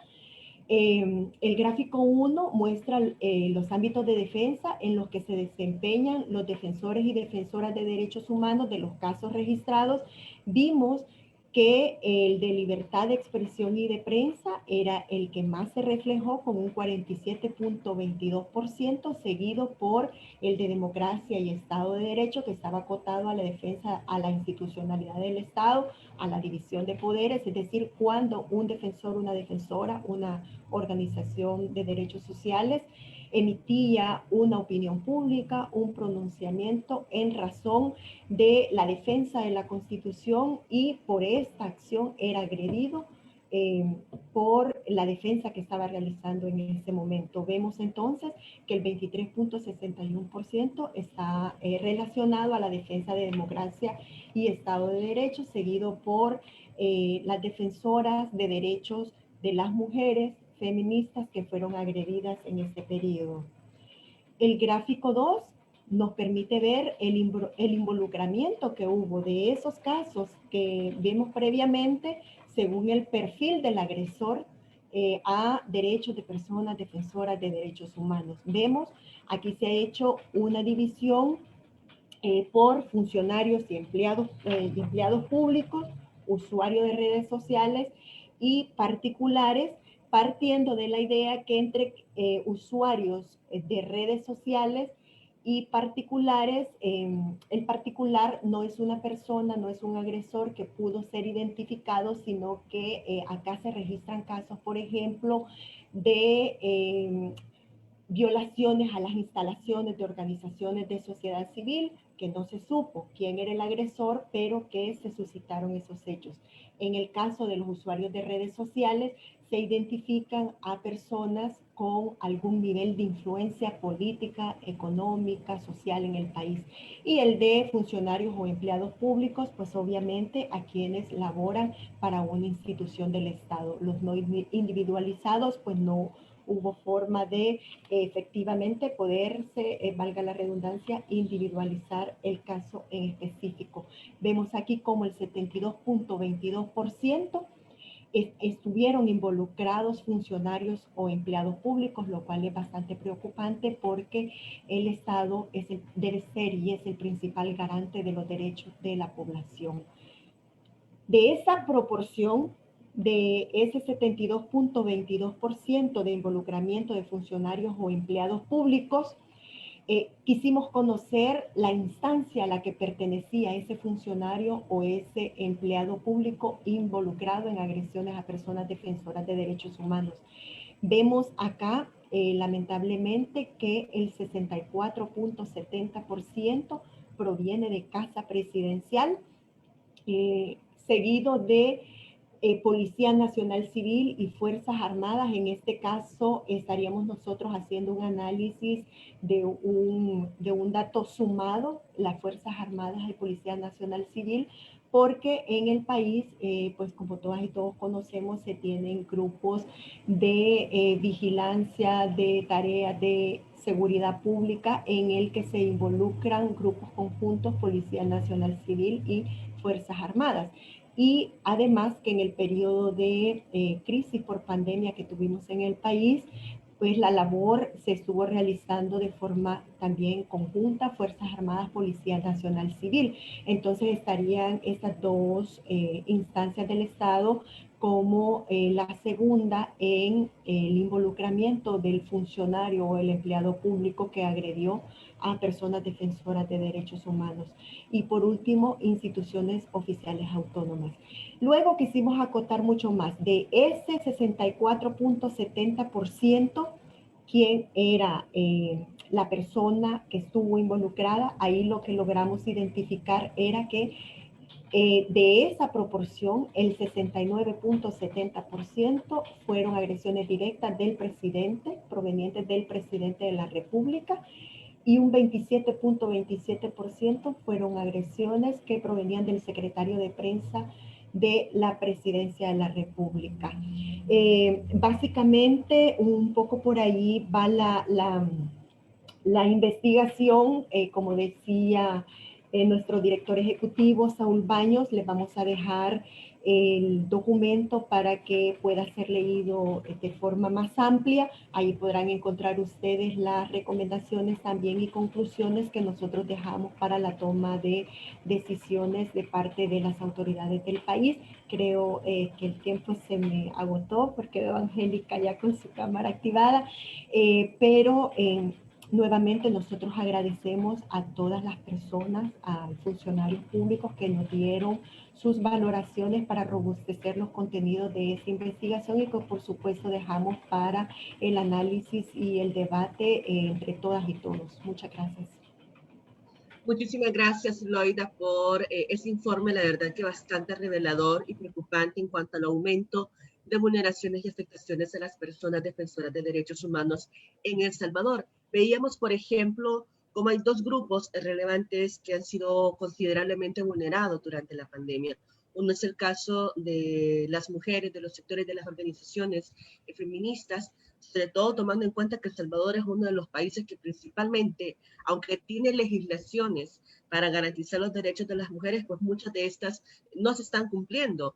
el gráfico 1 muestra los ámbitos de defensa en los que se desempeñan los defensores y defensoras de derechos humanos de los casos registrados. Vimos que el de libertad de expresión y de prensa era el que más se reflejó con un 47.22%, seguido por el de democracia y Estado de Derecho, que estaba acotado a la defensa, a la institucionalidad del Estado, a la división de poderes, es decir, cuando un defensor, una defensora, una organización de derechos sociales emitía una opinión pública, un pronunciamiento en razón de la defensa de la Constitución y por esta acción era agredido por la defensa que estaba realizando en ese momento. Vemos entonces que el 23.61% está relacionado a la defensa de democracia y Estado de Derecho, seguido por las defensoras de derechos de las mujeres feministas que fueron agredidas en este periodo. El gráfico 2 nos permite ver el involucramiento que hubo de esos casos que vimos previamente según el perfil del agresor a derechos de personas defensoras de derechos humanos. Vemos, aquí se ha hecho una división por funcionarios y empleados públicos, usuarios de redes sociales y particulares, partiendo de la idea que entre usuarios de redes sociales y particulares, el particular no es una persona, no es un agresor que pudo ser identificado, sino que acá se registran casos, por ejemplo, de violaciones a las instalaciones de organizaciones de sociedad civil, que no se supo quién era el agresor, pero que se suscitaron esos hechos. En el caso de los usuarios de redes sociales, se identifican a personas con algún nivel de influencia política, económica, social en el país. Y el de funcionarios o empleados públicos, pues obviamente a quienes laboran para una institución del Estado. Los no individualizados, pues no hubo forma de efectivamente poderse, valga la redundancia, individualizar el caso en específico. Vemos aquí como el 72.22% estuvieron involucrados funcionarios o empleados públicos, lo cual es bastante preocupante porque el Estado debe ser y es el principal garante de los derechos de la población. De esa proporción, de ese 72.22% de involucramiento de funcionarios o empleados públicos, quisimos conocer la instancia a la que pertenecía ese funcionario o ese empleado público involucrado en agresiones a personas defensoras de derechos humanos. Vemos acá, lamentablemente, que el 64.70% proviene de Casa Presidencial, seguido de Policía Nacional Civil y Fuerzas Armadas. En este caso estaríamos nosotros haciendo un análisis de un dato sumado, las Fuerzas Armadas y Policía Nacional Civil, porque en el país, pues como todas y todos conocemos, se tienen grupos de vigilancia, de tareas de seguridad pública en el que se involucran grupos conjuntos, Policía Nacional Civil y Fuerzas Armadas. Y además que en el periodo de crisis por pandemia que tuvimos en el país, pues la labor se estuvo realizando de forma también conjunta, Fuerzas Armadas, Policía Nacional Civil. Entonces estarían estas dos instancias del Estado como la segunda en el involucramiento del funcionario o el empleado público que agredió a personas defensoras de derechos humanos. Y por último, instituciones oficiales autónomas. Luego quisimos acotar mucho más. De ese 64.70%, ¿quién era la persona que estuvo involucrada? Ahí lo que logramos identificar era que de esa proporción, el 69.70% fueron agresiones directas del presidente, provenientes del presidente de la República, y un 27.27% fueron agresiones que provenían del secretario de prensa de la Presidencia de la República. Básicamente, un poco por ahí va la investigación. Como decía nuestro director ejecutivo, Saúl Baños, les vamos a dejar el documento para que pueda ser leído de forma más amplia. Ahí podrán encontrar ustedes las recomendaciones también y conclusiones que nosotros dejamos para la toma de decisiones de parte de las autoridades del país. Creo que el tiempo se me agotó porque veo a Angélica ya con su cámara activada, pero nuevamente nosotros agradecemos a todas las personas, a funcionarios públicos que nos dieron sus valoraciones para robustecer los contenidos de esta investigación y que por supuesto dejamos para el análisis y el debate entre todas y todos. Muchas gracias. Muchísimas gracias, Loida, por ese informe, la verdad que bastante revelador y preocupante en cuanto al aumento de vulneraciones y afectaciones a las personas defensoras de derechos humanos en El Salvador. Veíamos, por ejemplo, cómo hay dos grupos relevantes que han sido considerablemente vulnerados durante la pandemia. Uno es el caso de las mujeres, de los sectores de las organizaciones feministas, sobre todo tomando en cuenta que El Salvador es uno de los países que principalmente, aunque tiene legislaciones para garantizar los derechos de las mujeres, pues muchas de estas no se están cumpliendo.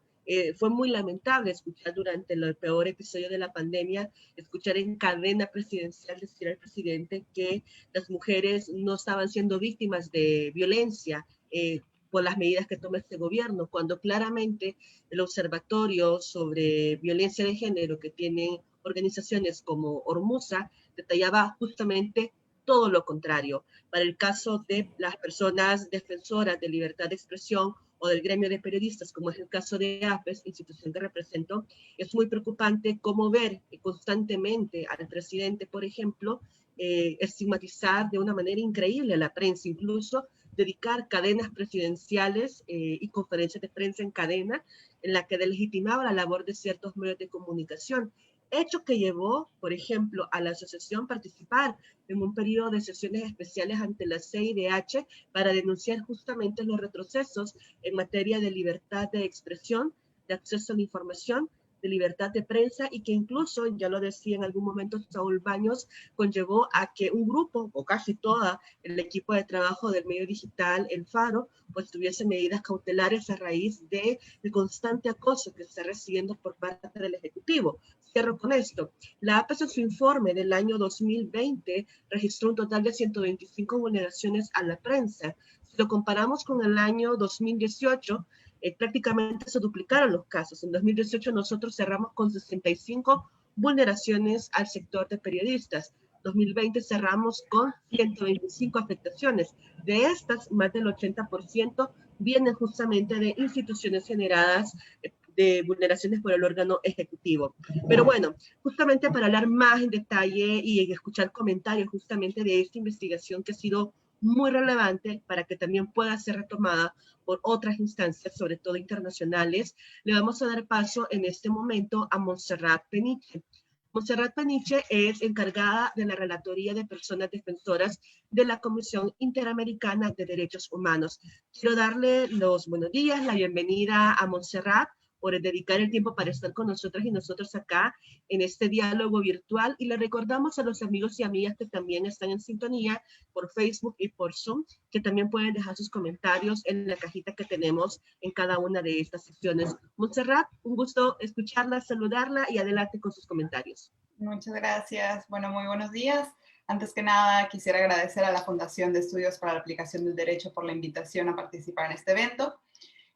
Fue muy lamentable escuchar durante el peor episodio de la pandemia, escuchar en cadena presidencial decir al presidente que las mujeres no estaban siendo víctimas de violencia por las medidas que toma este gobierno, cuando claramente el Observatorio sobre Violencia de Género que tienen organizaciones como Ormusa detallaba justamente todo lo contrario. Para el caso de las personas defensoras de libertad de expresión o del gremio de periodistas, como es el caso de APES, institución que represento, es muy preocupante cómo ver constantemente al presidente, por ejemplo, estigmatizar de una manera increíble a la prensa, incluso dedicar cadenas presidenciales y conferencias de prensa en cadena en la que delegitimaba la labor de ciertos medios de comunicación. Hecho que llevó, por ejemplo, a la asociación a participar en un periodo de sesiones especiales ante la CIDH para denunciar justamente los retrocesos en materia de libertad de expresión, de acceso a la información, de libertad de prensa y que incluso, ya lo decía en algún momento Saúl Baños, conllevó a que un grupo, o casi toda el equipo de trabajo del medio digital, El Faro, pues tuviese medidas cautelares a raíz del constante acoso que está recibiendo por parte del Ejecutivo. Cierro con esto. La APES en su informe del año 2020 registró un total de 125 vulneraciones a la prensa. Si lo comparamos con el año 2018, prácticamente se duplicaron los casos. En 2018 nosotros cerramos con 65 vulneraciones al sector de periodistas. 2020 cerramos con 125 afectaciones. De estas, más del 80% vienen justamente de instituciones generadas de vulneraciones por el órgano ejecutivo. Pero bueno, justamente para hablar más en detalle y escuchar comentarios justamente de esta investigación que ha sido muy relevante para que también pueda ser retomada por otras instancias, sobre todo internacionales, le vamos a dar paso en este momento a Montserrat Peniche. Montserrat Peniche es encargada de la Relatoría de Personas Defensoras de la Comisión Interamericana de Derechos Humanos. Quiero darle los buenos días, la bienvenida a Montserrat por dedicar el tiempo para estar con nosotras y nosotros acá en este diálogo virtual. Y le recordamos a los amigos y amigas que también están en sintonía por Facebook y por Zoom, que también pueden dejar sus comentarios en la cajita que tenemos en cada una de estas sesiones. Montserrat, un gusto escucharla, saludarla y adelante con sus comentarios. Muchas gracias. Bueno, muy buenos días. Antes que nada, quisiera agradecer a la Fundación de Estudios para la Aplicación del Derecho por la invitación a participar en este evento.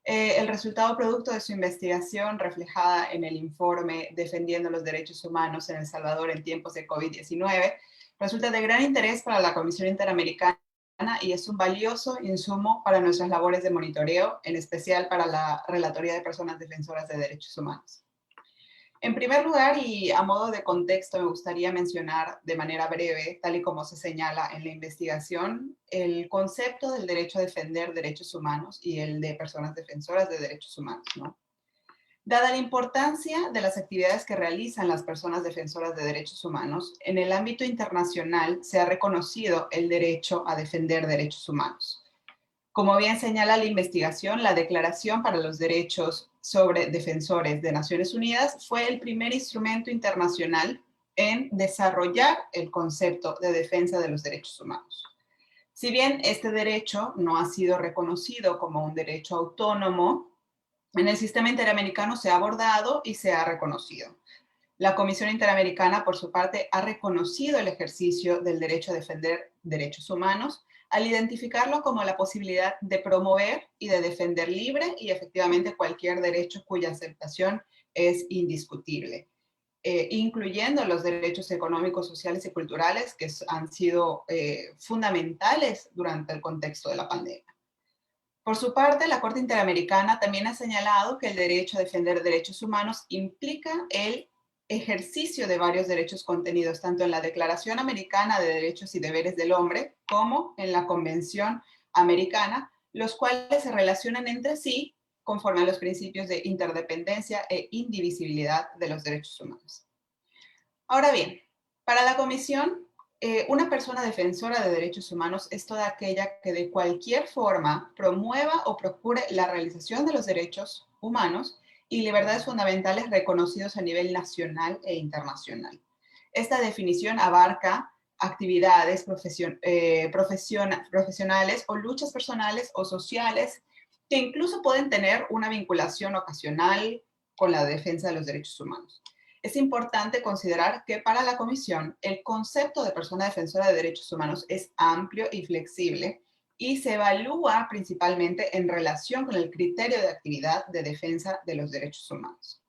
El resultado producto de su investigación reflejada en el informe Defendiendo los Derechos Humanos en El Salvador en tiempos de COVID-19 resulta de gran interés para la Comisión Interamericana y es un valioso insumo para nuestras labores de monitoreo, en especial para la Relatoría de Personas Defensoras de Derechos Humanos. En primer lugar, y a modo de contexto, me gustaría mencionar de manera breve, tal y como se señala en la investigación, el concepto del derecho a defender derechos humanos y el de personas defensoras de derechos humanos, ¿no? Dada la importancia de las actividades que realizan las personas defensoras de derechos humanos, en el ámbito internacional se ha reconocido el derecho a defender derechos humanos. Como bien señala la investigación, la Declaración para los Derechos sobre Defensores de Naciones Unidas fue el primer instrumento internacional en desarrollar el concepto de defensa de los derechos humanos. Si bien este derecho no ha sido reconocido como un derecho autónomo, en el sistema interamericano se ha abordado y se ha reconocido. La Comisión Interamericana, por su parte, ha reconocido el ejercicio del derecho a defender derechos humanos al identificarlo como la posibilidad de promover y de defender libre y efectivamente cualquier derecho cuya aceptación es indiscutible, incluyendo los derechos económicos, sociales y culturales que han sido fundamentales durante el contexto de la pandemia. Por su parte, la Corte Interamericana también ha señalado que el derecho a defender derechos humanos implica el ejercicio de varios derechos contenidos tanto en la Declaración Americana de Derechos y Deberes del Hombre como en la Convención Americana, los cuales se relacionan entre sí conforme a los principios de interdependencia e indivisibilidad de los derechos humanos. Ahora bien, para la Comisión, una persona defensora de derechos humanos es toda aquella que de cualquier forma promueva o procure la realización de los derechos humanos y libertades fundamentales reconocidos a nivel nacional e internacional. Esta definición abarca actividades profesionales o luchas personales o sociales que incluso pueden tener una vinculación ocasional con la defensa de los derechos humanos. Es importante considerar que para la Comisión el concepto de persona defensora de derechos humanos es amplio y flexible y se evalúa principalmente en relación con el criterio de actividad de defensa de los derechos humanos.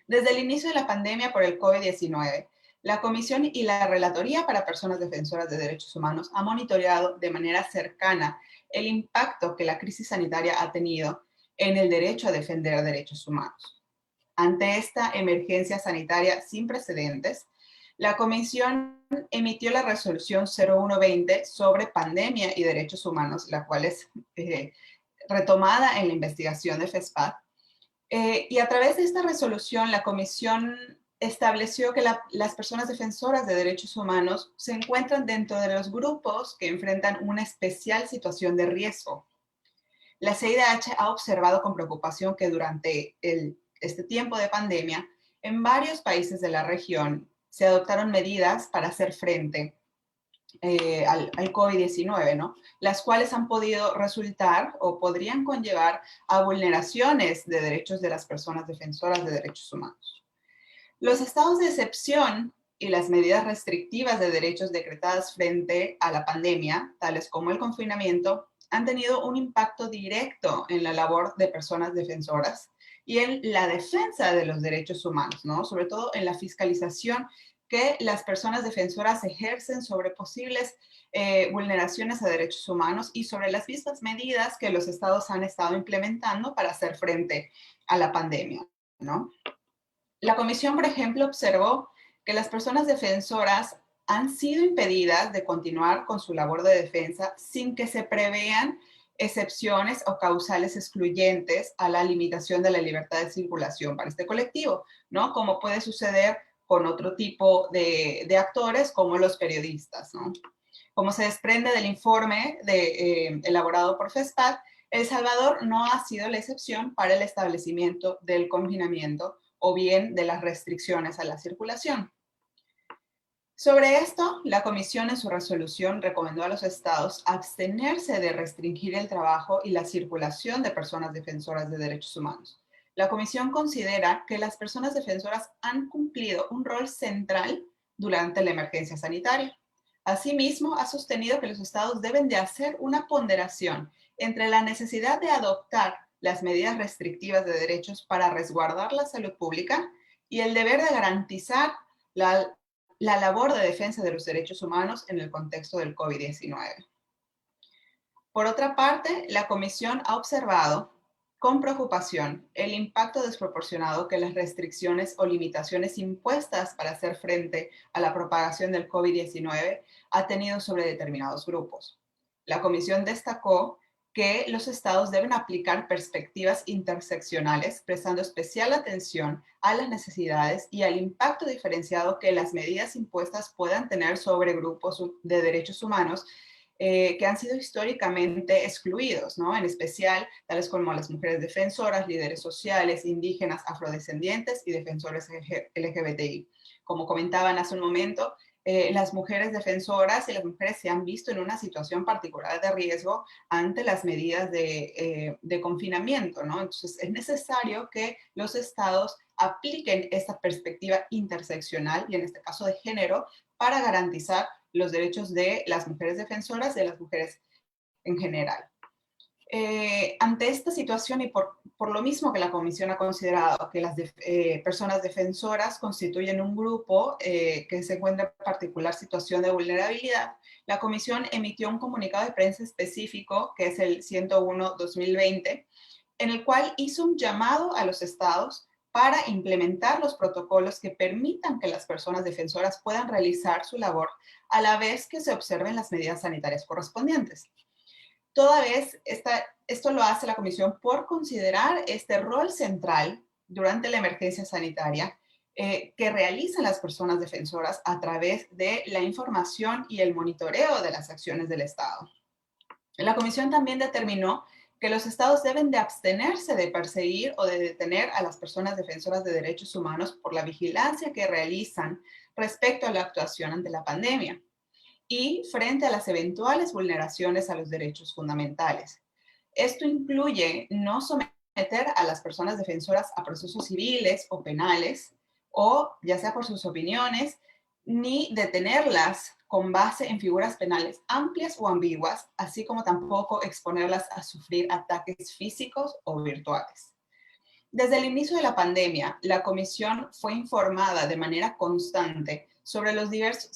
Desde el inicio de la pandemia por el COVID-19, la Comisión y la Relatoría para Personas Defensoras de Derechos Humanos han monitoreado de manera cercana el impacto que la crisis sanitaria ha tenido en el derecho a defender derechos humanos. Ante esta emergencia sanitaria sin precedentes, la Comisión emitió la resolución 0120 sobre pandemia y derechos humanos, la cual es retomada en la investigación de FESPAD. Y a través de esta resolución, la Comisión estableció que las personas defensoras de derechos humanos se encuentran dentro de los grupos que enfrentan una especial situación de riesgo. La CIDH ha observado con preocupación que durante este tiempo de pandemia, en varios países de la región se adoptaron medidas para hacer frente al COVID-19, ¿no? Las cuales han podido resultar o podrían conllevar a vulneraciones de derechos de las personas defensoras de derechos humanos. Los estados de excepción y las medidas restrictivas de derechos decretadas frente a la pandemia, tales como el confinamiento, han tenido un impacto directo en la labor de personas defensoras y en la defensa de los derechos humanos, ¿no? Sobre todo en la fiscalización que las personas defensoras ejercen sobre posibles vulneraciones a derechos humanos y sobre las mismas medidas que los estados han estado implementando para hacer frente a la pandemia, ¿no? La Comisión, por ejemplo, observó que las personas defensoras han sido impedidas de continuar con su labor de defensa sin que se prevean excepciones o causales excluyentes a la limitación de la libertad de circulación para este colectivo, ¿no? Como puede suceder con otro tipo de actores como los periodistas, ¿no? Como se desprende del informe elaborado por FESPAD, El Salvador no ha sido la excepción para el establecimiento del confinamiento o bien de las restricciones a la circulación. Sobre esto, la Comisión en su resolución recomendó a los estados abstenerse de restringir el trabajo y la circulación de personas defensoras de derechos humanos. La Comisión considera que las personas defensoras han cumplido un rol central durante la emergencia sanitaria. Asimismo, ha sostenido que los estados deben de hacer una ponderación entre la necesidad de adoptar las medidas restrictivas de derechos para resguardar la salud pública y el deber de garantizar la labor de defensa de los derechos humanos en el contexto del COVID-19. Por otra parte, la Comisión ha observado con preocupación el impacto desproporcionado que las restricciones o limitaciones impuestas para hacer frente a la propagación del COVID-19 ha tenido sobre determinados grupos. La Comisión destacó que los estados deben aplicar perspectivas interseccionales, prestando especial atención a las necesidades y al impacto diferenciado que las medidas impuestas puedan tener sobre grupos de derechos humanos que han sido históricamente excluidos, ¿no? En especial tales como las mujeres defensoras, líderes sociales, indígenas, afrodescendientes y defensores LGBTI. Como comentaban hace un momento, las mujeres defensoras y las mujeres se han visto en una situación particular de riesgo ante las medidas de confinamiento, ¿no? Entonces, es necesario que los estados apliquen esta perspectiva interseccional, y en este caso de género, para garantizar los derechos de las mujeres defensoras y de las mujeres en general. Ante esta situación y por lo mismo que la Comisión ha considerado que las personas defensoras constituyen un grupo que se encuentra en particular situación de vulnerabilidad, la Comisión emitió un comunicado de prensa específico, que es el 101/2020, en el cual hizo un llamado a los estados para implementar los protocolos que permitan que las personas defensoras puedan realizar su labor a la vez que se observen las medidas sanitarias correspondientes. Toda vez esto lo hace la Comisión por considerar este rol central durante la emergencia sanitaria que realizan las personas defensoras a través de la información y el monitoreo de las acciones del Estado. La Comisión también determinó que los estados deben de abstenerse de perseguir o de detener a las personas defensoras de derechos humanos por la vigilancia que realizan respecto a la actuación ante la pandemia y frente a las eventuales vulneraciones a los derechos fundamentales. Esto incluye no someter a las personas defensoras a procesos civiles o penales, o ya sea por sus opiniones, ni detenerlas con base en figuras penales amplias o ambiguas, así como tampoco exponerlas a sufrir ataques físicos o virtuales. Desde el inicio de la pandemia, la Comisión fue informada de manera constante sobre los diversos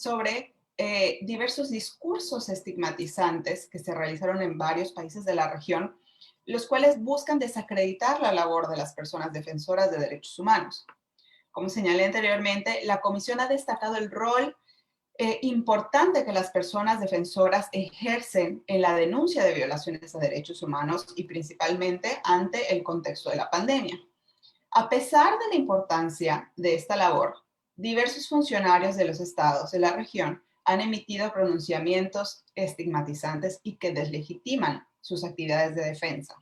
discursos estigmatizantes que se realizaron en varios países de la región, los cuales buscan desacreditar la labor de las personas defensoras de derechos humanos. Como señalé anteriormente, la Comisión ha destacado el rol importante que las personas defensoras ejercen en la denuncia de violaciones a derechos humanos y principalmente ante el contexto de la pandemia. A pesar de la importancia de esta labor, diversos funcionarios de los estados de la región han emitido pronunciamientos estigmatizantes y que deslegitiman sus actividades de defensa.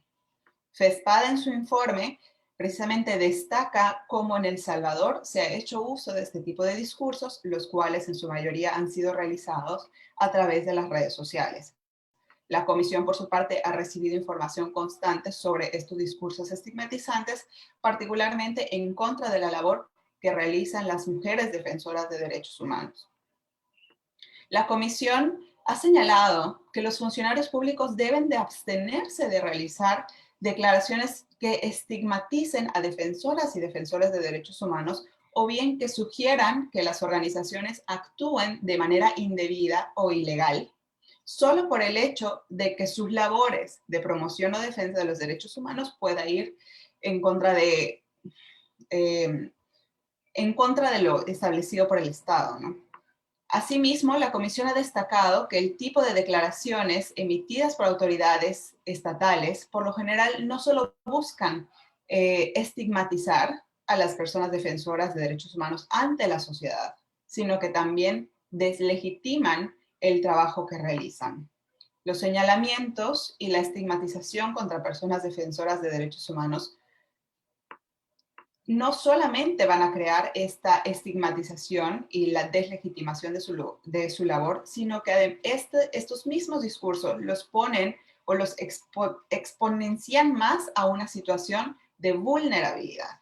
FESPAD en su informe precisamente destaca cómo en El Salvador se ha hecho uso de este tipo de discursos, los cuales en su mayoría han sido realizados a través de las redes sociales. La Comisión, por su parte, ha recibido información constante sobre estos discursos estigmatizantes, particularmente en contra de la labor que realizan las mujeres defensoras de derechos humanos. La Comisión ha señalado que los funcionarios públicos deben de abstenerse de realizar declaraciones que estigmaticen a defensoras y defensores de derechos humanos, o bien que sugieran que las organizaciones actúen de manera indebida o ilegal, solo por el hecho de que sus labores de promoción o defensa de los derechos humanos pueda ir en contra de lo establecido por el Estado, ¿no? Asimismo, la Comisión ha destacado que el tipo de declaraciones emitidas por autoridades estatales, por lo general, no solo buscan estigmatizar a las personas defensoras de derechos humanos ante la sociedad, sino que también deslegitiman el trabajo que realizan. Los señalamientos y la estigmatización contra personas defensoras de derechos humanos no solamente van a crear esta estigmatización y la deslegitimación de su labor, sino que estos mismos discursos los ponen o los exponencian más a una situación de vulnerabilidad.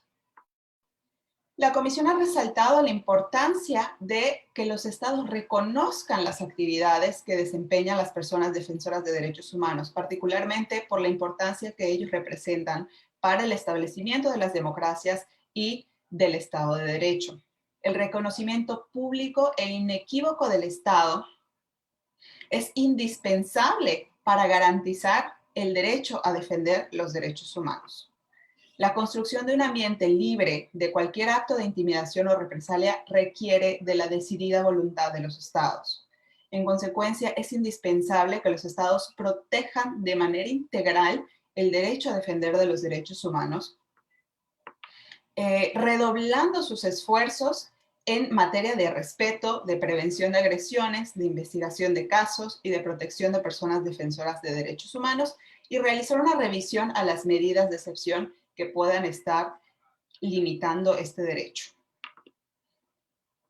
La Comisión ha resaltado la importancia de que los estados reconozcan las actividades que desempeñan las personas defensoras de derechos humanos, particularmente por la importancia que ellos representan para el establecimiento de las democracias y del Estado de Derecho. El reconocimiento público e inequívoco del Estado es indispensable para garantizar el derecho a defender los derechos humanos. La construcción de un ambiente libre de cualquier acto de intimidación o represalia requiere de la decidida voluntad de los estados. En consecuencia, es indispensable que los estados protejan de manera integral el derecho a defender de los derechos humanos, redoblando sus esfuerzos en materia de respeto, de prevención de agresiones, de investigación de casos y de protección de personas defensoras de derechos humanos, y realizar una revisión a las medidas de excepción que puedan estar limitando este derecho.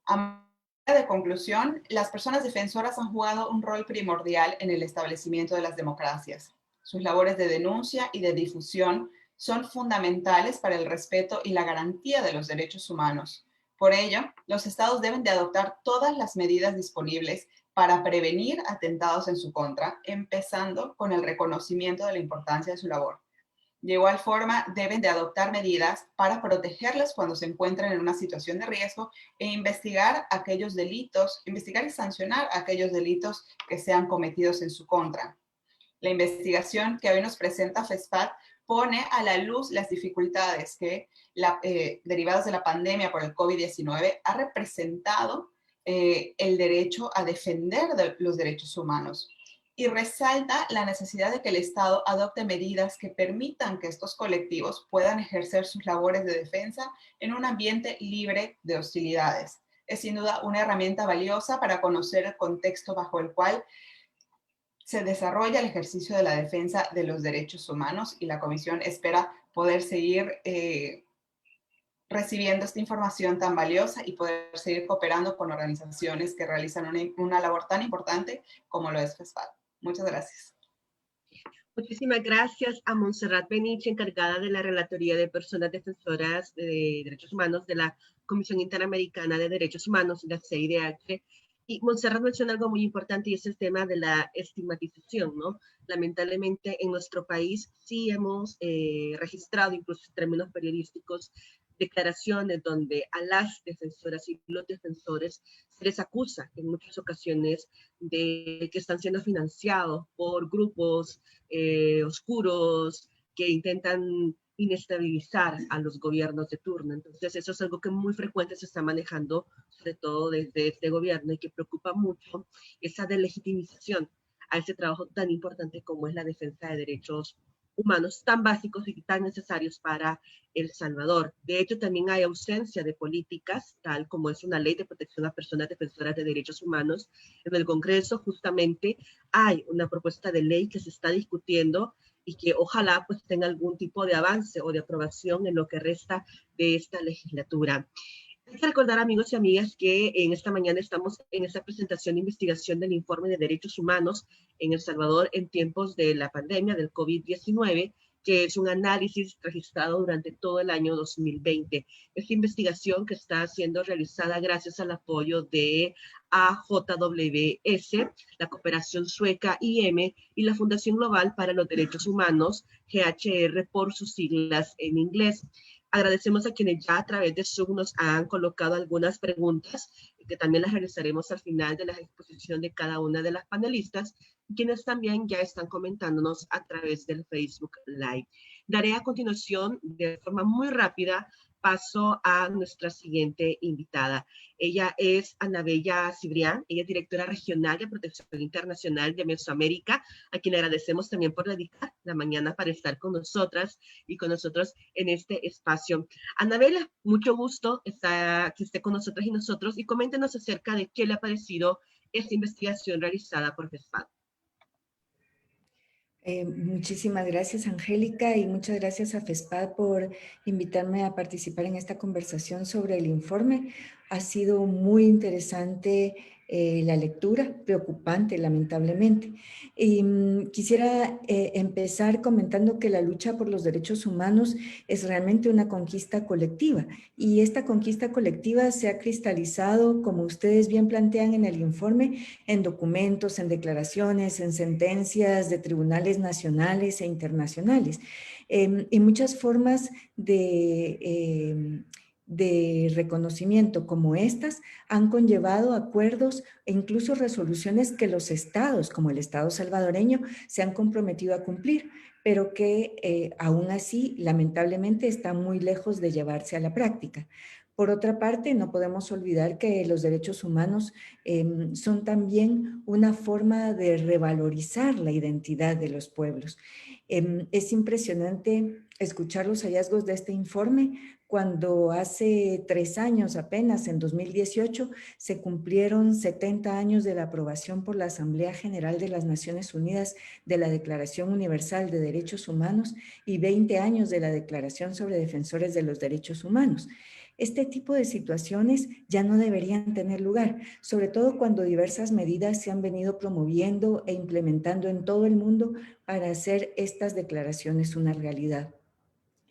A manera de conclusión, las personas defensoras han jugado un rol primordial en el establecimiento de las democracias. Sus labores de denuncia y de difusión son fundamentales para el respeto y la garantía de los derechos humanos. Por ello, los estados deben de adoptar todas las medidas disponibles para prevenir atentados en su contra, empezando con el reconocimiento de la importancia de su labor. De igual forma, deben de adoptar medidas para protegerles cuando se encuentren en una situación de riesgo e investigar aquellos delitos, investigar y sancionar aquellos delitos que sean cometidos en su contra. La investigación que hoy nos presenta FESPAD pone a la luz las dificultades que, derivadas de la pandemia por el COVID-19, ha representado el derecho a defender los derechos humanos, y resalta la necesidad de que el Estado adopte medidas que permitan que estos colectivos puedan ejercer sus labores de defensa en un ambiente libre de hostilidades. Es sin duda una herramienta valiosa para conocer el contexto bajo el cual se desarrolla el ejercicio de la defensa de los derechos humanos, y la Comisión espera poder seguir recibiendo esta información tan valiosa y poder seguir cooperando con organizaciones que realizan una labor tan importante como lo es FESPAD. Muchas gracias. Muchísimas gracias a Montserrat Benich, encargada de la Relatoría de Personas Defensoras de Derechos Humanos de la Comisión Interamericana de Derechos Humanos, la CIDH. Y Montserrat menciona algo muy importante, y es el tema de la estigmatización, ¿no? Lamentablemente en nuestro país sí hemos registrado, incluso en términos periodísticos, declaraciones donde a las defensoras y los defensores se les acusa en muchas ocasiones de que están siendo financiados por grupos oscuros que intentan inestabilizar a los gobiernos de turno. Entonces, eso es algo que muy frecuente se está manejando, sobre todo desde este gobierno, y que preocupa mucho esa delegitimización a ese trabajo tan importante como es la defensa de derechos humanos tan básicos y tan necesarios para El Salvador. De hecho, también hay ausencia de políticas, tal como es una ley de protección a personas defensoras de derechos humanos. En el Congreso, justamente, hay una propuesta de ley que se está discutiendo y que ojalá pues tenga algún tipo de avance o de aprobación en lo que resta de esta legislatura. Hay que recordar, amigos y amigas, que en esta mañana estamos en esta presentación de investigación del informe de derechos humanos en El Salvador en tiempos de la pandemia del COVID-19, que es un análisis registrado durante todo el año 2020. Esta investigación que está siendo realizada gracias al apoyo de AJWS, la Cooperación Sueca IM y la Fundación Global para los Derechos Humanos, GHR por sus siglas en inglés. Agradecemos a quienes ya a través de Zoom nos han colocado algunas preguntas, que también las realizaremos al final de la exposición de cada una de las panelistas, y quienes también ya están comentándonos a través del Facebook Live. Daré a continuación, de forma muy rápida, paso a nuestra siguiente invitada. Ella es Anabella Cibrián, ella es directora regional de Protección Internacional de Mesoamérica, a quien agradecemos también por dedicar la mañana para estar con nosotras y con nosotros en este espacio. Anabella, mucho gusto que esté con nosotras y nosotros, y coméntenos acerca de qué le ha parecido esta investigación realizada por FESPAD. Muchísimas gracias, Angélica, y muchas gracias a FESPAD por invitarme a participar en esta conversación sobre el informe. Ha sido muy interesante la lectura, preocupante, lamentablemente. Y quisiera empezar comentando que la lucha por los derechos humanos es realmente una conquista colectiva, y esta conquista colectiva se ha cristalizado, como ustedes bien plantean en el informe, en documentos, en declaraciones, en sentencias de tribunales nacionales e internacionales, y muchas formas de reconocimiento como estas han conllevado acuerdos e incluso resoluciones que los estados, como el Estado salvadoreño, se han comprometido a cumplir, pero que aún así, lamentablemente, están muy lejos de llevarse a la práctica. Por otra parte, no podemos olvidar que los derechos humanos son también una forma de revalorizar la identidad de los pueblos. Es impresionante escuchar los hallazgos de este informe cuando hace 3 años apenas, en 2018, se cumplieron 70 años de la aprobación por la Asamblea General de las Naciones Unidas de la Declaración Universal de Derechos Humanos y 20 años de la Declaración sobre Defensores de los Derechos Humanos. Este tipo de situaciones ya no deberían tener lugar, sobre todo cuando diversas medidas se han venido promoviendo e implementando en todo el mundo para hacer estas declaraciones una realidad.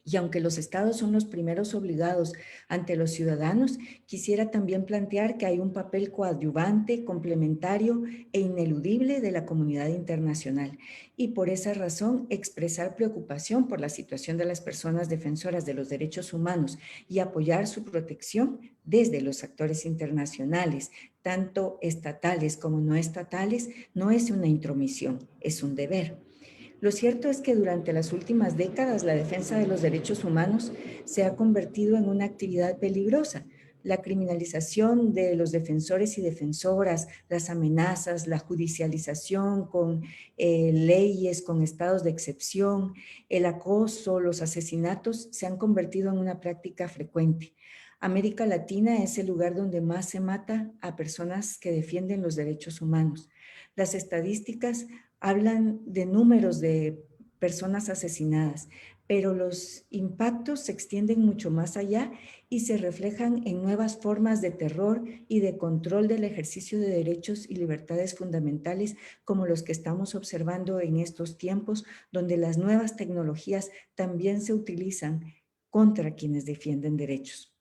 Y aunque los estados son los primeros obligados ante los ciudadanos, quisiera también plantear que hay un papel coadyuvante, complementario e ineludible de la comunidad internacional. Y por esa razón, expresar preocupación por la situación de las personas defensoras de los derechos humanos y apoyar su protección desde los actores internacionales, tanto estatales como no estatales, no es una intromisión, es un deber. Lo cierto es que durante las últimas décadas la defensa de los derechos humanos se ha convertido en una actividad peligrosa. La criminalización de los defensores y defensoras, las amenazas, la judicialización con leyes, con estados de excepción, el acoso, los asesinatos se han convertido en una práctica frecuente. América Latina es el lugar donde más se mata a personas que defienden los derechos humanos. Las estadísticas hablan de números de personas asesinadas, pero los impactos se extienden mucho más allá y se reflejan en nuevas formas de terror y de control del ejercicio de derechos y libertades fundamentales como los que estamos observando en estos tiempos, donde las nuevas tecnologías también se utilizan contra quienes defienden derechos.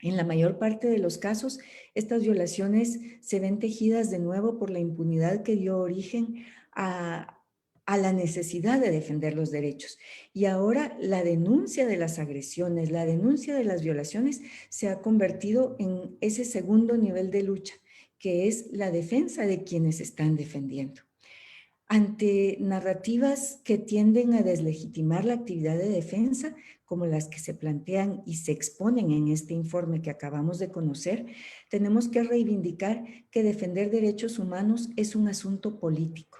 En la mayor parte de los casos, estas violaciones se ven tejidas de nuevo por la impunidad que dio origen a la necesidad de defender los derechos. Y ahora la denuncia de las agresiones, la denuncia de las violaciones se ha convertido en ese segundo nivel de lucha, que es la defensa de quienes están defendiendo. Ante narrativas que tienden a deslegitimar la actividad de defensa, como las que se plantean y se exponen en este informe que acabamos de conocer, tenemos que reivindicar que defender derechos humanos es un asunto político.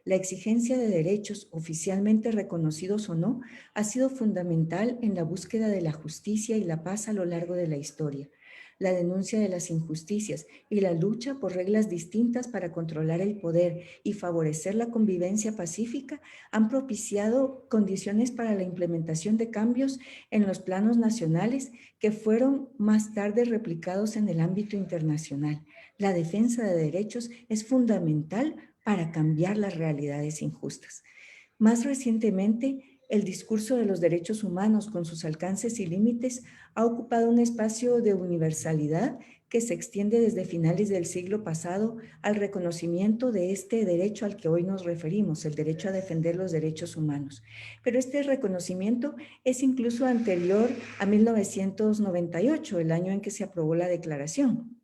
La exigencia de derechos, oficialmente reconocidos o no, ha sido fundamental en la búsqueda de la justicia y la paz a lo largo de la historia. La denuncia de las injusticias y la lucha por reglas distintas para controlar el poder y favorecer la convivencia pacífica han propiciado condiciones para la implementación de cambios en los planos nacionales que fueron más tarde replicados en el ámbito internacional. La defensa de derechos es fundamental para cambiar las realidades injustas. Más recientemente, el discurso de los derechos humanos con sus alcances y límites ha ocupado un espacio de universalidad que se extiende desde finales del siglo pasado al reconocimiento de este derecho al que hoy nos referimos, el derecho a defender los derechos humanos. Pero este reconocimiento es incluso anterior a 1998, el año en que se aprobó la declaración.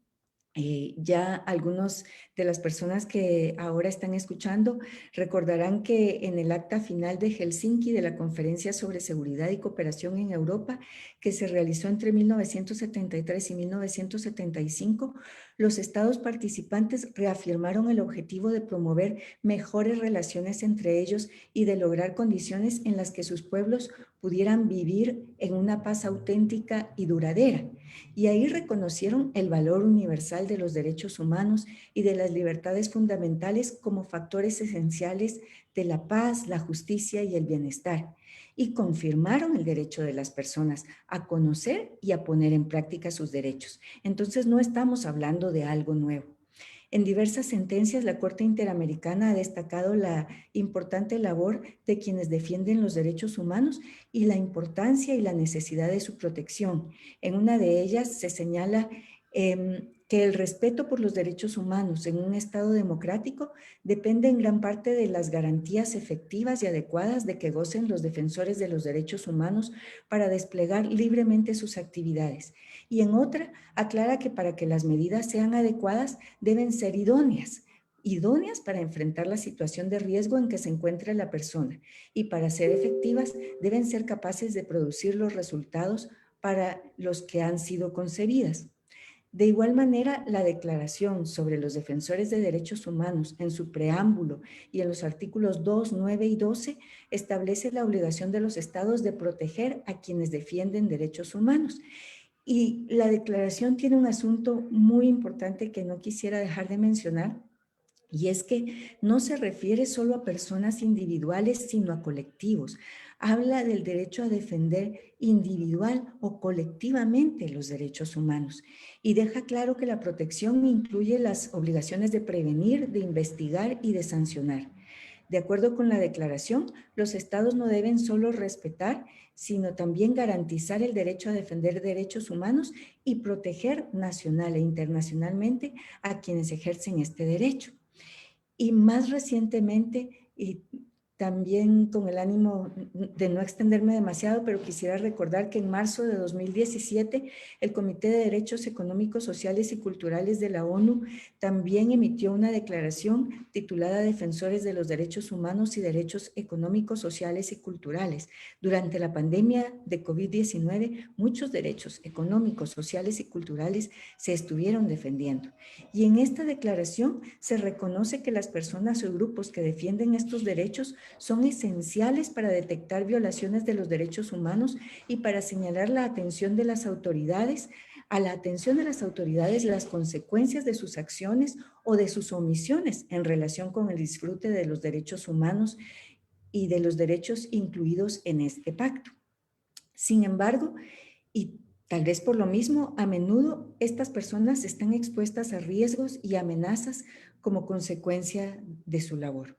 Ya algunos de las personas que ahora están escuchando recordarán que en el acta final de Helsinki de la Conferencia sobre Seguridad y Cooperación en Europa, que se realizó entre 1973 y 1975, los estados participantes reafirmaron el objetivo de promover mejores relaciones entre ellos y de lograr condiciones en las que sus pueblos pudieran vivir en una paz auténtica y duradera. Y ahí reconocieron el valor universal de los derechos humanos y de las libertades fundamentales como factores esenciales de la paz, la justicia y el bienestar. Y confirmaron el derecho de las personas a conocer y a poner en práctica sus derechos. Entonces no estamos hablando de algo nuevo. En diversas sentencias, la Corte Interamericana ha destacado la importante labor de quienes defienden los derechos humanos y la importancia y la necesidad de su protección. En una de ellas se señala que el respeto por los derechos humanos en un Estado democrático depende en gran parte de las garantías efectivas y adecuadas de que gocen los defensores de los derechos humanos para desplegar libremente sus actividades. Y en otra, aclara que para que las medidas sean adecuadas deben ser idóneas para enfrentar la situación de riesgo en que se encuentra la persona y para ser efectivas deben ser capaces de producir los resultados para los que han sido concebidas. De igual manera, la Declaración sobre los Defensores de Derechos Humanos, en su preámbulo y en los artículos 2, 9 y 12, establece la obligación de los estados de proteger a quienes defienden derechos humanos. Y la declaración tiene un asunto muy importante que no quisiera dejar de mencionar, y es que no se refiere solo a personas individuales, sino a colectivos. Habla del derecho a defender individual o colectivamente los derechos humanos y deja claro que la protección incluye las obligaciones de prevenir, de investigar y de sancionar. De acuerdo con la declaración, los estados no deben solo respetar, sino también garantizar el derecho a defender derechos humanos y proteger nacional e internacionalmente a quienes ejercen este derecho. Y más recientemente, y también con el ánimo de no extenderme demasiado, pero quisiera recordar que en marzo de 2017, el Comité de Derechos Económicos, Sociales y Culturales de la ONU también emitió una declaración titulada Defensores de los Derechos Humanos y Derechos Económicos, Sociales y Culturales. Durante la pandemia de COVID-19, muchos derechos económicos, sociales y culturales se estuvieron defendiendo. Y en esta declaración se reconoce que las personas o grupos que defienden estos derechos son esenciales para detectar violaciones de los derechos humanos y para señalar a la atención de las autoridades las consecuencias de sus acciones o de sus omisiones en relación con el disfrute de los derechos humanos y de los derechos incluidos en este pacto. Sin embargo, y tal vez por lo mismo, a menudo estas personas están expuestas a riesgos y amenazas como consecuencia de su labor.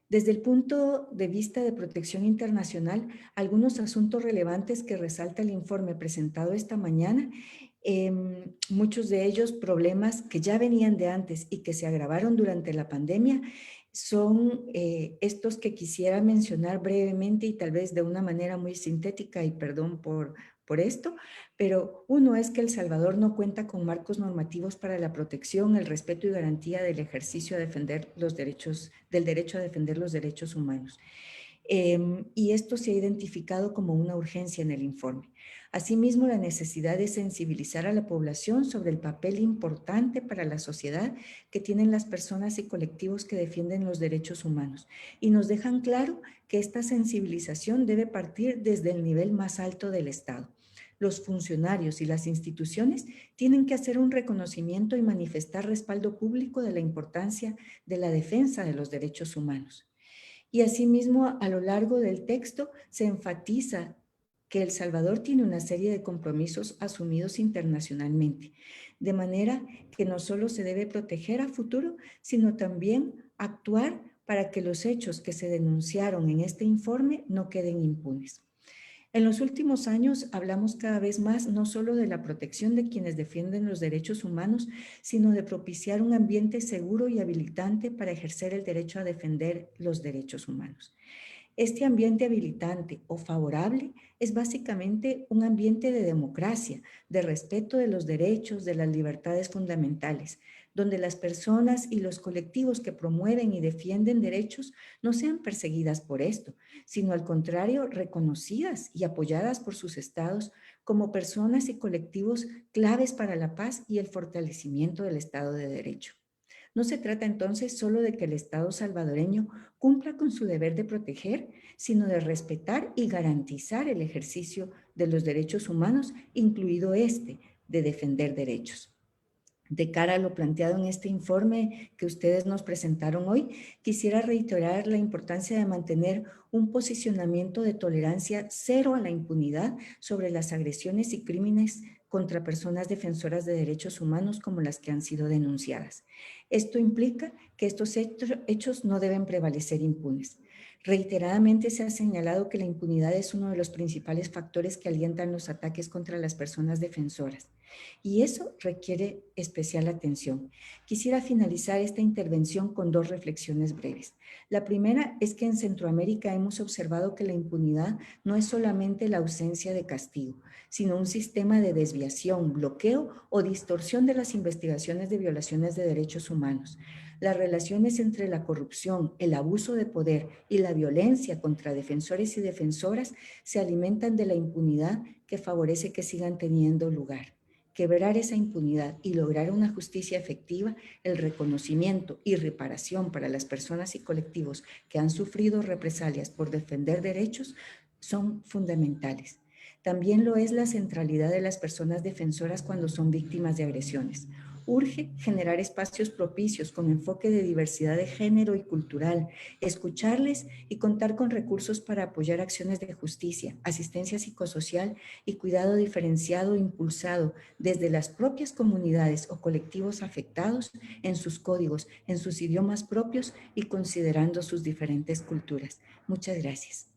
Desde el punto de vista de protección internacional, algunos asuntos relevantes que resalta el informe presentado esta mañana, muchos de ellos problemas que ya venían de antes y que se agravaron durante la pandemia, son estos que quisiera mencionar brevemente y tal vez de una manera muy sintética, y perdón por esto, pero uno es que El Salvador no cuenta con marcos normativos para la protección, el respeto y garantía del ejercicio del derecho a defender los derechos humanos. Y esto se ha identificado como una urgencia en el informe. Asimismo, la necesidad de sensibilizar a la población sobre el papel importante para la sociedad que tienen las personas y colectivos que defienden los derechos humanos. Y nos dejan claro que esta sensibilización debe partir desde el nivel más alto del Estado. Los funcionarios y las instituciones tienen que hacer un reconocimiento y manifestar respaldo público de la importancia de la defensa de los derechos humanos. Y asimismo, a lo largo del texto se enfatiza que El Salvador tiene una serie de compromisos asumidos internacionalmente, de manera que no solo se debe proteger a futuro, sino también actuar para que los hechos que se denunciaron en este informe no queden impunes. En los últimos años hablamos cada vez más no solo de la protección de quienes defienden los derechos humanos, sino de propiciar un ambiente seguro y habilitante para ejercer el derecho a defender los derechos humanos. Este ambiente habilitante o favorable es básicamente un ambiente de democracia, de respeto de los derechos, de las libertades fundamentales, donde las personas y los colectivos que promueven y defienden derechos no sean perseguidas por esto, sino al contrario, reconocidas y apoyadas por sus estados como personas y colectivos claves para la paz y el fortalecimiento del Estado de Derecho. No se trata entonces solo de que el Estado salvadoreño cumpla con su deber de proteger, sino de respetar y garantizar el ejercicio de los derechos humanos, incluido este de defender derechos. De cara a lo planteado en este informe que ustedes nos presentaron hoy, quisiera reiterar la importancia de mantener un posicionamiento de tolerancia cero a la impunidad sobre las agresiones y crímenes contra personas defensoras de derechos humanos como las que han sido denunciadas. Esto implica que estos hechos no deben prevalecer impunes. Reiteradamente se ha señalado que la impunidad es uno de los principales factores que alientan los ataques contra las personas defensoras. Y eso requiere especial atención. Quisiera finalizar esta intervención con dos reflexiones breves. La primera es que en Centroamérica hemos observado que la impunidad no es solamente la ausencia de castigo, sino un sistema de desviación, bloqueo o distorsión de las investigaciones de violaciones de derechos humanos. Las relaciones entre la corrupción, el abuso de poder y la violencia contra defensores y defensoras se alimentan de la impunidad que favorece que sigan teniendo lugar. quebrar esa impunidad y lograr una justicia efectiva, el reconocimiento y reparación para las personas y colectivos que han sufrido represalias por defender derechos son fundamentales. También lo es la centralidad de las personas defensoras cuando son víctimas de agresiones. Urge generar espacios propicios con enfoque de diversidad de género y cultural, escucharles y contar con recursos para apoyar acciones de justicia, asistencia psicosocial y cuidado diferenciado e impulsado desde las propias comunidades o colectivos afectados en sus códigos, en sus idiomas propios y considerando sus diferentes culturas. Muchas gracias.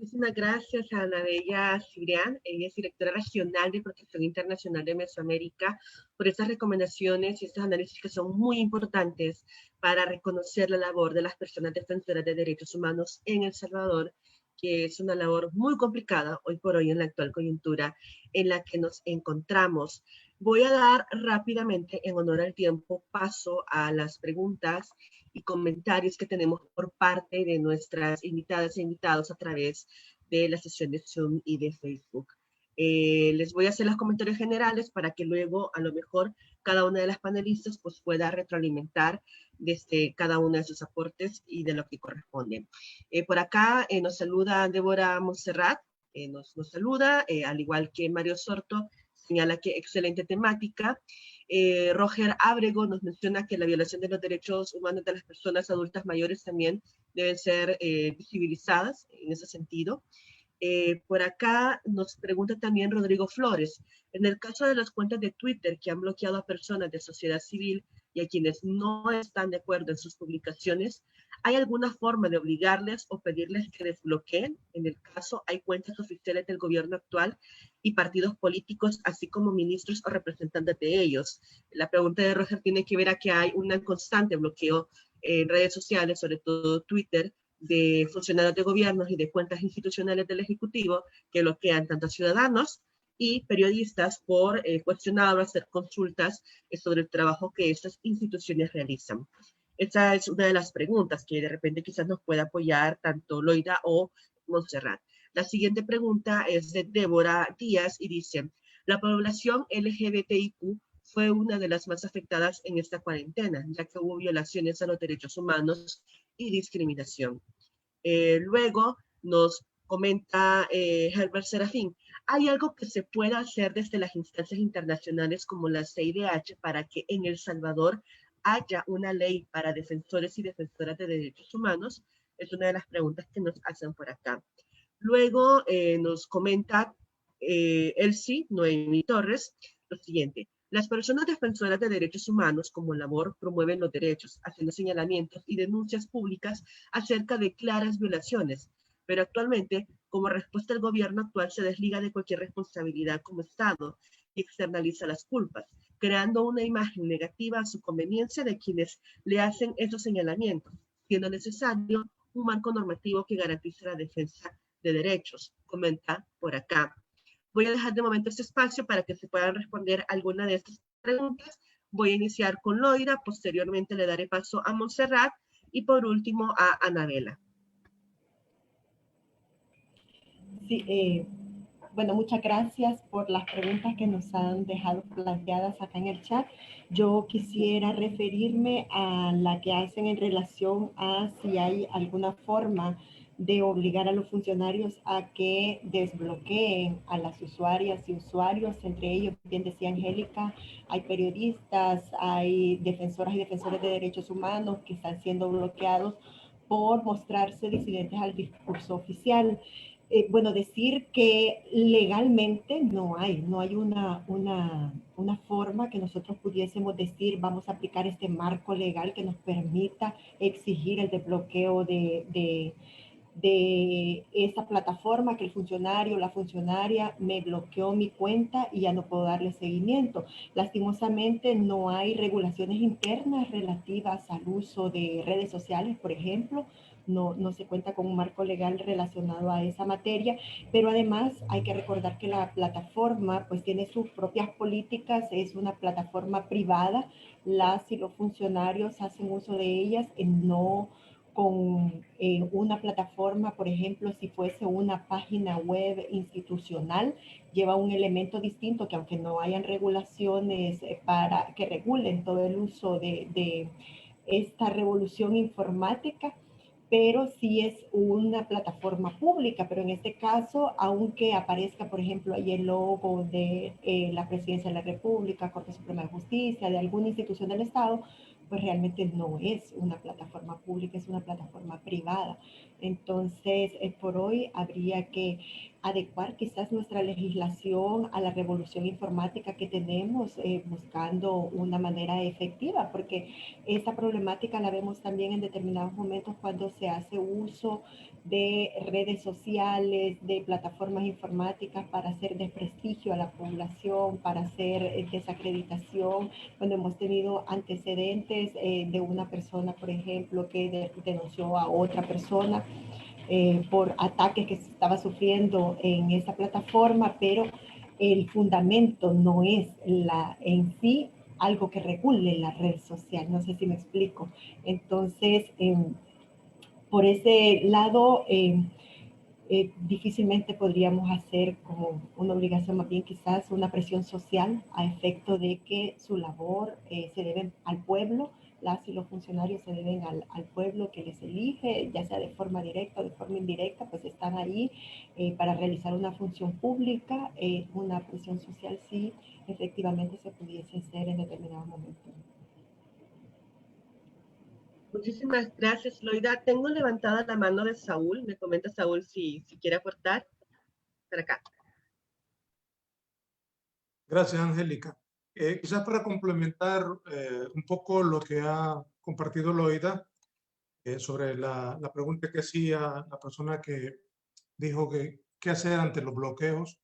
Muchísimas gracias a Ana Bella Cibrián, ella es directora regional de Protección Internacional de Mesoamérica, por estas recomendaciones y estos análisis que son muy importantes para reconocer la labor de las personas defensoras de derechos humanos en El Salvador, que es una labor muy complicada hoy por hoy en la actual coyuntura en la que nos encontramos. Voy a dar rápidamente, en honor al tiempo, paso a las preguntas y comentarios que tenemos por parte de nuestras invitadas e invitados a través de la sesión de Zoom y de Facebook. Les voy a hacer los comentarios generales para que luego a lo mejor cada una de las panelistas pues pueda retroalimentar desde cada uno de sus aportes y de lo que corresponde. Por acá nos saluda Débora Montserrat, nos saluda, al igual que Mario Sorto, señala que excelente temática. Roger Ábrego nos menciona que la violación de los derechos humanos de las personas adultas mayores también deben ser visibilizadas en ese sentido. Por acá nos pregunta también Rodrigo Flores, en el caso de las cuentas de Twitter que han bloqueado a personas de sociedad civil y a quienes no están de acuerdo en sus publicaciones, ¿hay alguna forma de obligarles o pedirles que desbloqueen? En el caso, hay cuentas oficiales del gobierno actual y partidos políticos, así como ministros o representantes de ellos. La pregunta de Roger tiene que ver a que hay un constante bloqueo en redes sociales, sobre todo Twitter, de funcionarios de gobiernos y de cuentas institucionales del Ejecutivo que bloquean tanto a ciudadanos y periodistas por cuestionar o hacer consultas sobre el trabajo que estas instituciones realizan. Esa es una de las preguntas que de repente quizás nos pueda apoyar tanto Loida o Montserrat. La siguiente pregunta es de Débora Díaz y dice, la población LGBTIQ fue una de las más afectadas en esta cuarentena, ya que hubo violaciones a los derechos humanos y discriminación. Luego nos comenta Herbert Serafín, ¿hay algo que se pueda hacer desde las instancias internacionales como la CIDH para que en El Salvador haya una ley para defensores y defensoras de derechos humanos? Es una de las preguntas que nos hacen por acá. Luego nos comenta Elsie Noemi Torres lo siguiente. Las personas defensoras de derechos humanos como labor promueven los derechos, haciendo señalamientos y denuncias públicas acerca de claras violaciones, pero actualmente, como respuesta el gobierno actual se desliga de cualquier responsabilidad como Estado y externaliza las culpas, creando una imagen negativa a su conveniencia de quienes le hacen esos señalamientos, siendo necesario un marco normativo que garantice la defensa de derechos, comenta por acá. Voy a dejar de momento este espacio para que se puedan responder alguna de estas preguntas. Voy a iniciar con Loira, posteriormente le daré paso a Montserrat y por último a Anabela. Sí, bueno, muchas gracias por las preguntas que nos han dejado planteadas acá en el chat. Yo quisiera referirme a la que hacen en relación a si hay alguna forma de obligar a los funcionarios a que desbloqueen a las usuarias y usuarios, entre ellos, bien decía Angélica, hay periodistas, hay defensoras y defensores de derechos humanos que están siendo bloqueados por mostrarse disidentes al discurso oficial. Bueno, decir que legalmente no hay una forma que nosotros pudiésemos decir vamos a aplicar este marco legal que nos permita exigir el desbloqueo de esa plataforma, que el funcionario o la funcionaria me bloqueó mi cuenta y ya no puedo darle seguimiento. Lastimosamente no hay regulaciones internas relativas al uso de redes sociales, por ejemplo. No se cuenta con un marco legal relacionado a esa materia, pero además hay que recordar que la plataforma pues tiene sus propias políticas, es una plataforma privada, las y los funcionarios hacen uso de ellas en no con una plataforma, por ejemplo, si fuese una página web institucional, lleva un elemento distinto que aunque no hayan regulaciones para que regulen todo el uso de esta revolución informática, pero sí es una plataforma pública. Pero en este caso, aunque aparezca, por ejemplo, ahí el logo de la Presidencia de la República, Corte Suprema de Justicia, de alguna institución del Estado, pues realmente no es una plataforma pública, es una plataforma privada. Entonces, por hoy habría que adecuar quizás nuestra legislación a la revolución informática que tenemos, buscando una manera efectiva, porque esta problemática la vemos también en determinados momentos cuando se hace uso de redes sociales, de plataformas informáticas para hacer desprestigio a la población, para hacer desacreditación, cuando hemos tenido antecedentes de una persona, por ejemplo, que denunció a otra persona por ataques que se estaba sufriendo en esa plataforma, pero el fundamento no es en sí algo que regule la red social. No sé si me explico. Entonces, por ese lado, difícilmente podríamos hacer como una obligación, más bien quizás una presión social a efecto de que su labor se debe al pueblo, las y los funcionarios se deben al pueblo que les elige, ya sea de forma directa o de forma indirecta, pues están ahí para realizar una función pública. Una presión social sí efectivamente se pudiese hacer en determinados momentos. Muchísimas gracias, Loida. Tengo levantada la mano de Saúl. Me comenta Saúl si quiere aportar. Para acá. Gracias, Angélica. Quizás para complementar un poco lo que ha compartido Loida sobre la pregunta que hacía la persona que dijo que qué hacer ante los bloqueos.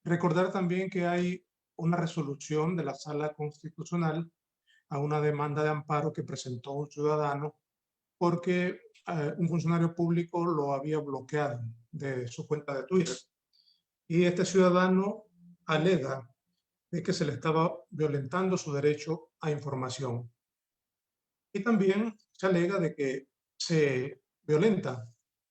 Recordar también que hay una resolución de la Sala Constitucional a una demanda de amparo que presentó un ciudadano porque un funcionario público lo había bloqueado de su cuenta de Twitter. Y este ciudadano alega de que se le estaba violentando su derecho a información. Y también se alega de que se violenta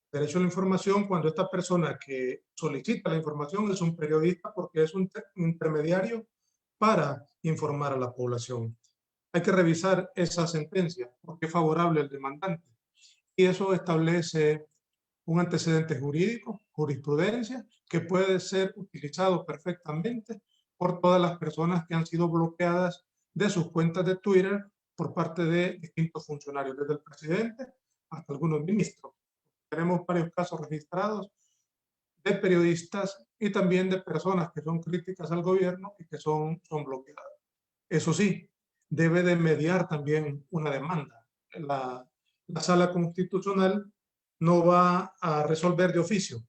el derecho a la información cuando esta persona que solicita la información es un periodista, porque es un intermediario para informar a la población. Hay que revisar esa sentencia porque es favorable al demandante. Y eso establece un antecedente jurídico, jurisprudencia, que puede ser utilizado perfectamente por todas las personas que han sido bloqueadas de sus cuentas de Twitter por parte de distintos funcionarios, desde el presidente hasta algunos ministros. Tenemos varios casos registrados de periodistas y también de personas que son críticas al gobierno y que son bloqueadas. Eso sí, debe de mediar también una demanda. La Sala Constitucional no va a resolver de oficio.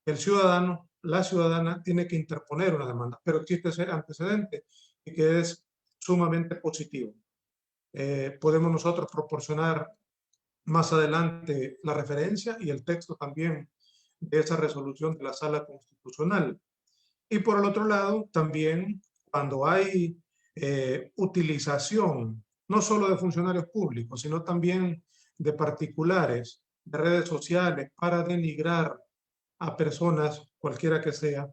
El ciudadano, la ciudadana, tiene que interponer una demanda, pero existe ese antecedente y que es sumamente positivo. Podemos nosotros proporcionar más adelante la referencia y el texto también de esa resolución de la Sala Constitucional. Y por el otro lado, también cuando hay utilización no solo de funcionarios públicos, sino también de particulares, de redes sociales para denigrar a personas, cualquiera que sea,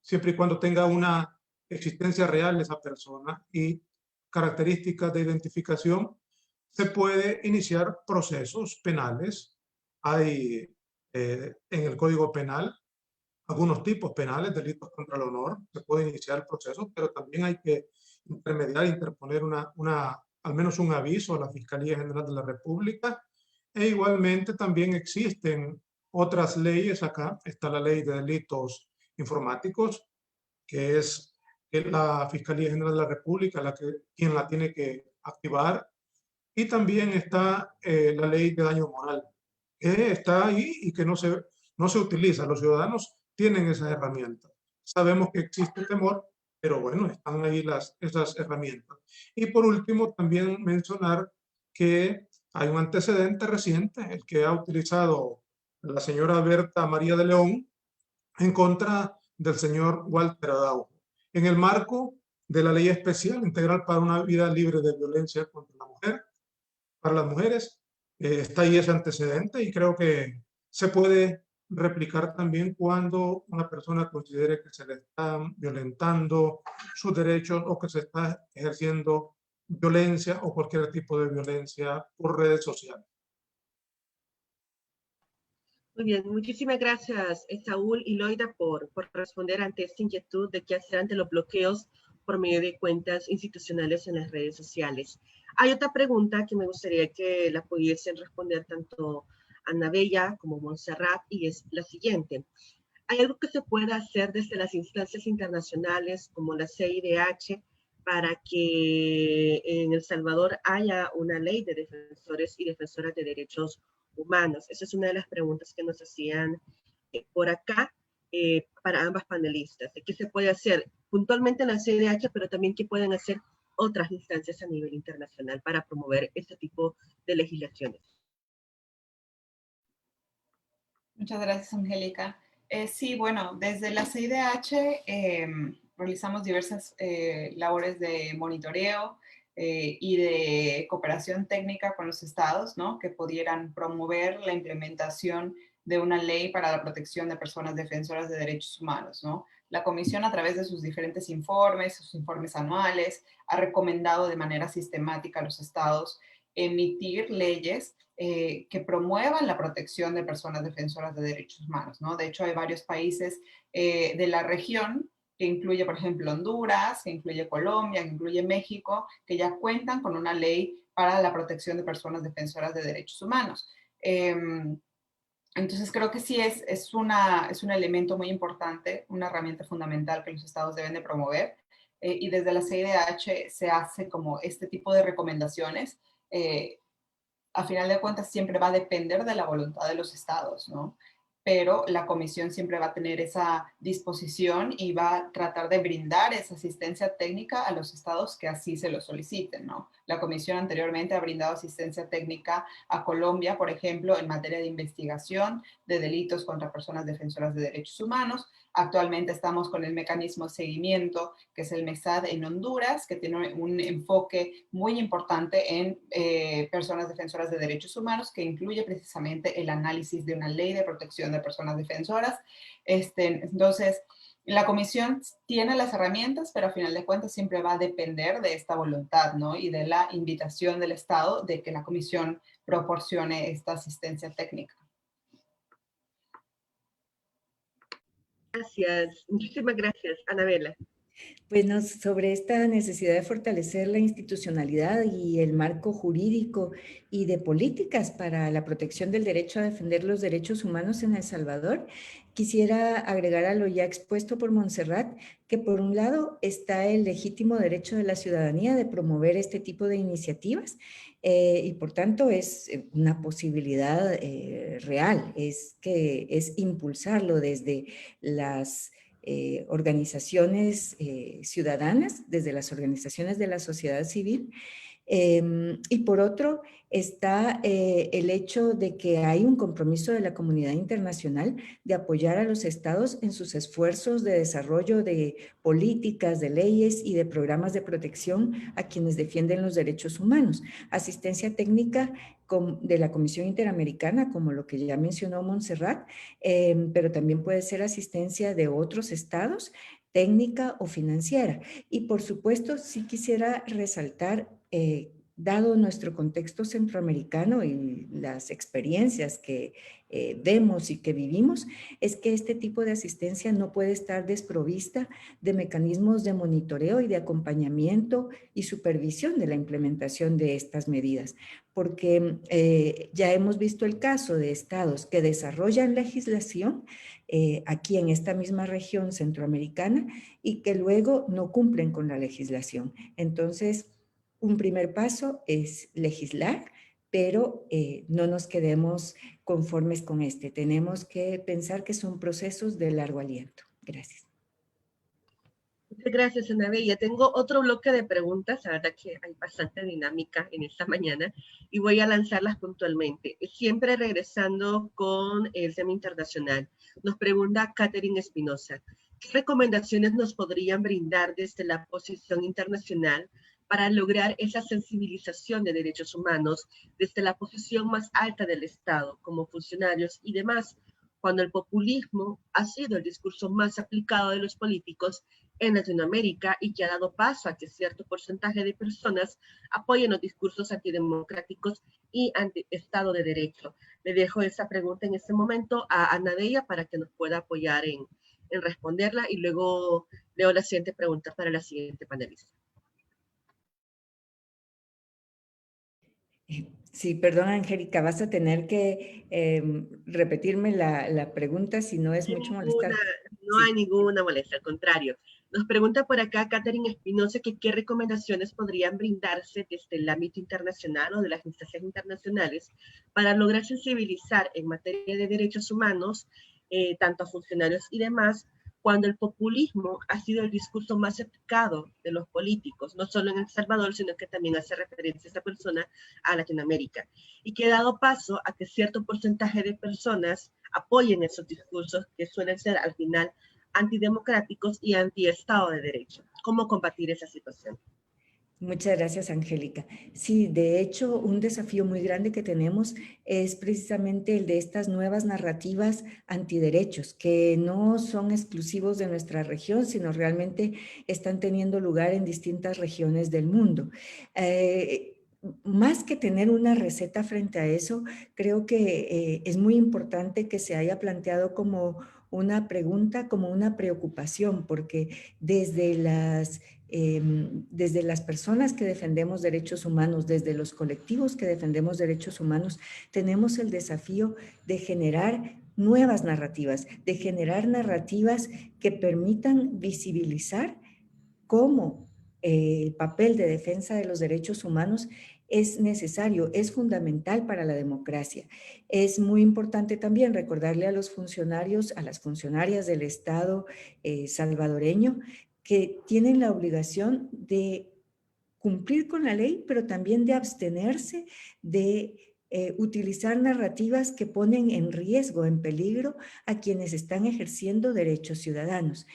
siempre y cuando tenga una existencia real esa persona y características de identificación, se puede iniciar procesos penales. Hay en el Código Penal algunos tipos penales, delitos contra el honor, se puede iniciar el proceso, pero también hay que intermediar, interponer al menos un aviso a la Fiscalía General de la República. E igualmente también existen otras leyes acá. Está la Ley de Delitos Informáticos, que es la Fiscalía General de la República quien la tiene que activar. Y también está la Ley de Daño Moral, que está ahí y que no se utiliza. Los ciudadanos tienen esas herramientas. Sabemos que existe temor, pero bueno, están ahí esas herramientas. Y por último, también mencionar que hay un antecedente reciente, el que ha utilizado la señora Berta María de León en contra del señor Walter Araujo, en el marco de la Ley Especial Integral para una Vida Libre de Violencia contra la Mujer, para las mujeres. está ahí ese antecedente y creo que se puede replicar también cuando una persona considere que se le están violentando sus derechos o que se está ejerciendo violencia o cualquier tipo de violencia por redes sociales. Muy bien, muchísimas gracias, Saúl y Loida, por responder ante esta inquietud de qué hacer ante los bloqueos por medio de cuentas institucionales en las redes sociales. Hay otra pregunta que me gustaría que la pudiesen responder tanto Ana Bella como Montserrat, y es la siguiente. ¿Hay algo que se pueda hacer desde las instancias internacionales como la CIDH para que en El Salvador haya una ley de defensores y defensoras de derechos humanos? Esa es una de las preguntas que nos hacían por acá para ambas panelistas. ¿Qué se puede hacer puntualmente en la CIDH, pero también qué pueden hacer otras instancias a nivel internacional para promover este tipo de legislaciones? Muchas gracias, Angélica. Sí, bueno, desde la CIDH realizamos diversas labores de monitoreo y de cooperación técnica con los estados, ¿no? Que pudieran promover la implementación de una ley para la protección de personas defensoras de derechos humanos, ¿no? La Comisión, a través de sus diferentes informes, sus informes anuales, ha recomendado de manera sistemática a los estados emitir leyes que promuevan la protección de personas defensoras de derechos humanos, ¿no? De hecho, hay varios países de la región, que incluye, por ejemplo, Honduras, que incluye Colombia, que incluye México, que ya cuentan con una ley para la protección de personas defensoras de derechos humanos. Entonces, creo que sí es un elemento muy importante, una herramienta fundamental que los estados deben de promover. Y desde la CIDH se hace como este tipo de recomendaciones. A final de cuentas siempre va a depender de la voluntad de los estados, ¿no? Pero la comisión siempre va a tener esa disposición y va a tratar de brindar esa asistencia técnica a los estados que así se lo soliciten, ¿no? La comisión anteriormente ha brindado asistencia técnica a Colombia, por ejemplo, en materia de investigación de delitos contra personas defensoras de derechos humanos. Actualmente estamos con el mecanismo de seguimiento, que es el MESAD en Honduras, que tiene un enfoque muy importante en personas defensoras de derechos humanos, que incluye precisamente el análisis de una ley de protección de personas defensoras. Entonces, la comisión tiene las herramientas, pero a final de cuentas siempre va a depender de esta voluntad, ¿no? Y de la invitación del Estado de que la comisión proporcione esta asistencia técnica. Gracias, muchísimas gracias, Anabela. Bueno, sobre esta necesidad de fortalecer la institucionalidad y el marco jurídico y de políticas para la protección del derecho a defender los derechos humanos en El Salvador, quisiera agregar a lo ya expuesto por Montserrat, que por un lado está el legítimo derecho de la ciudadanía de promover este tipo de iniciativas y por tanto es una posibilidad real, es impulsarlo desde las organizaciones ciudadanas, desde las organizaciones de la sociedad civil. Y por otro está el hecho de que hay un compromiso de la comunidad internacional de apoyar a los estados en sus esfuerzos de desarrollo de políticas, de leyes y de programas de protección a quienes defienden los derechos humanos. Asistencia técnica de la Comisión Interamericana, como lo que ya mencionó Montserrat, pero también puede ser asistencia de otros estados, técnica o financiera. Y por supuesto, sí quisiera resaltar, dado nuestro contexto centroamericano y las experiencias que vemos y que vivimos, es que este tipo de asistencia no puede estar desprovista de mecanismos de monitoreo y de acompañamiento y supervisión de la implementación de estas medidas, porque ya hemos visto el caso de estados que desarrollan legislación aquí en esta misma región centroamericana y que luego no cumplen con la legislación. Entonces, un primer paso es legislar, pero no nos quedemos conformes con este. Tenemos que pensar que son procesos de largo aliento. Gracias. Muchas gracias, Ana Bella. Tengo otro bloque de preguntas, la verdad que hay bastante dinámica en esta mañana y voy a lanzarlas puntualmente. Siempre regresando con el tema internacional. Nos pregunta Catherine Espinosa, ¿qué recomendaciones nos podrían brindar desde la posición internacional para lograr esa sensibilización de derechos humanos desde la posición más alta del Estado, como funcionarios y demás, cuando el populismo ha sido el discurso más aplicado de los políticos en Latinoamérica y que ha dado paso a que cierto porcentaje de personas apoyen los discursos antidemocráticos y anti-Estado de Derecho? Le dejo esa pregunta en este momento a Ana Bella para que nos pueda apoyar en responderla y luego leo la siguiente pregunta para la siguiente panelista. Sí, perdón, Angélica, vas a tener que repetirme la pregunta si no es mucho molestar. No hay ninguna molestia, al contrario. Nos pregunta por acá Catherine Espinosa que qué recomendaciones podrían brindarse desde el ámbito internacional o de las instancias internacionales para lograr sensibilizar en materia de derechos humanos, tanto a funcionarios y demás, cuando el populismo ha sido el discurso más aplicado de los políticos, no solo en El Salvador, sino que también hace referencia a esta persona a Latinoamérica, y que ha dado paso a que cierto porcentaje de personas apoyen esos discursos que suelen ser al final antidemocráticos y anti-Estado de Derecho. ¿Cómo combatir esa situación? Muchas gracias, Angélica. Sí, de hecho, un desafío muy grande que tenemos es precisamente el de estas nuevas narrativas antiderechos, que no son exclusivos de nuestra región, sino realmente están teniendo lugar en distintas regiones del mundo. Más que tener una receta frente a eso, creo que es muy importante que se haya planteado como una pregunta, como una preocupación, porque desde las personas que defendemos derechos humanos, desde los colectivos que defendemos derechos humanos, tenemos el desafío de generar nuevas narrativas, de generar narrativas que permitan visibilizar cómo el papel de defensa de los derechos humanos es necesario, es fundamental para la democracia. Es muy importante también recordarle a los funcionarios, a las funcionarias del Estado salvadoreño, que tienen la obligación de cumplir con la ley, pero también de abstenerse de utilizar narrativas que ponen en riesgo, en peligro a quienes están ejerciendo derechos ciudadanos.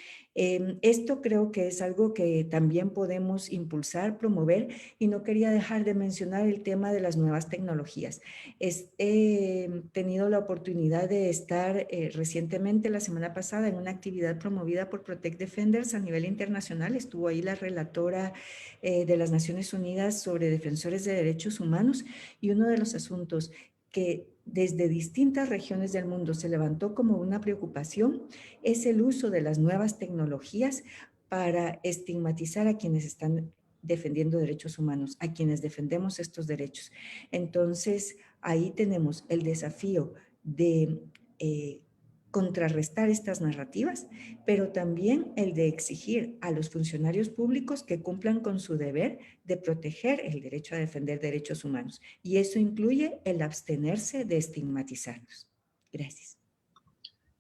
Esto creo que es algo que también podemos impulsar, promover, y no quería dejar de mencionar el tema de las nuevas tecnologías. He tenido la oportunidad de estar recientemente, la semana pasada, en una actividad promovida por Protect Defenders a nivel internacional. Estuvo ahí la relatora de las Naciones Unidas sobre defensores de derechos humanos, y uno de los asuntos que desde distintas regiones del mundo se levantó como una preocupación es el uso de las nuevas tecnologías para estigmatizar a quienes están defendiendo derechos humanos, a quienes defendemos estos derechos. Entonces, ahí tenemos el desafío de contrarrestar estas narrativas, pero también el de exigir a los funcionarios públicos que cumplan con su deber de proteger el derecho a defender derechos humanos. Y eso incluye el abstenerse de estigmatizarlos. Gracias.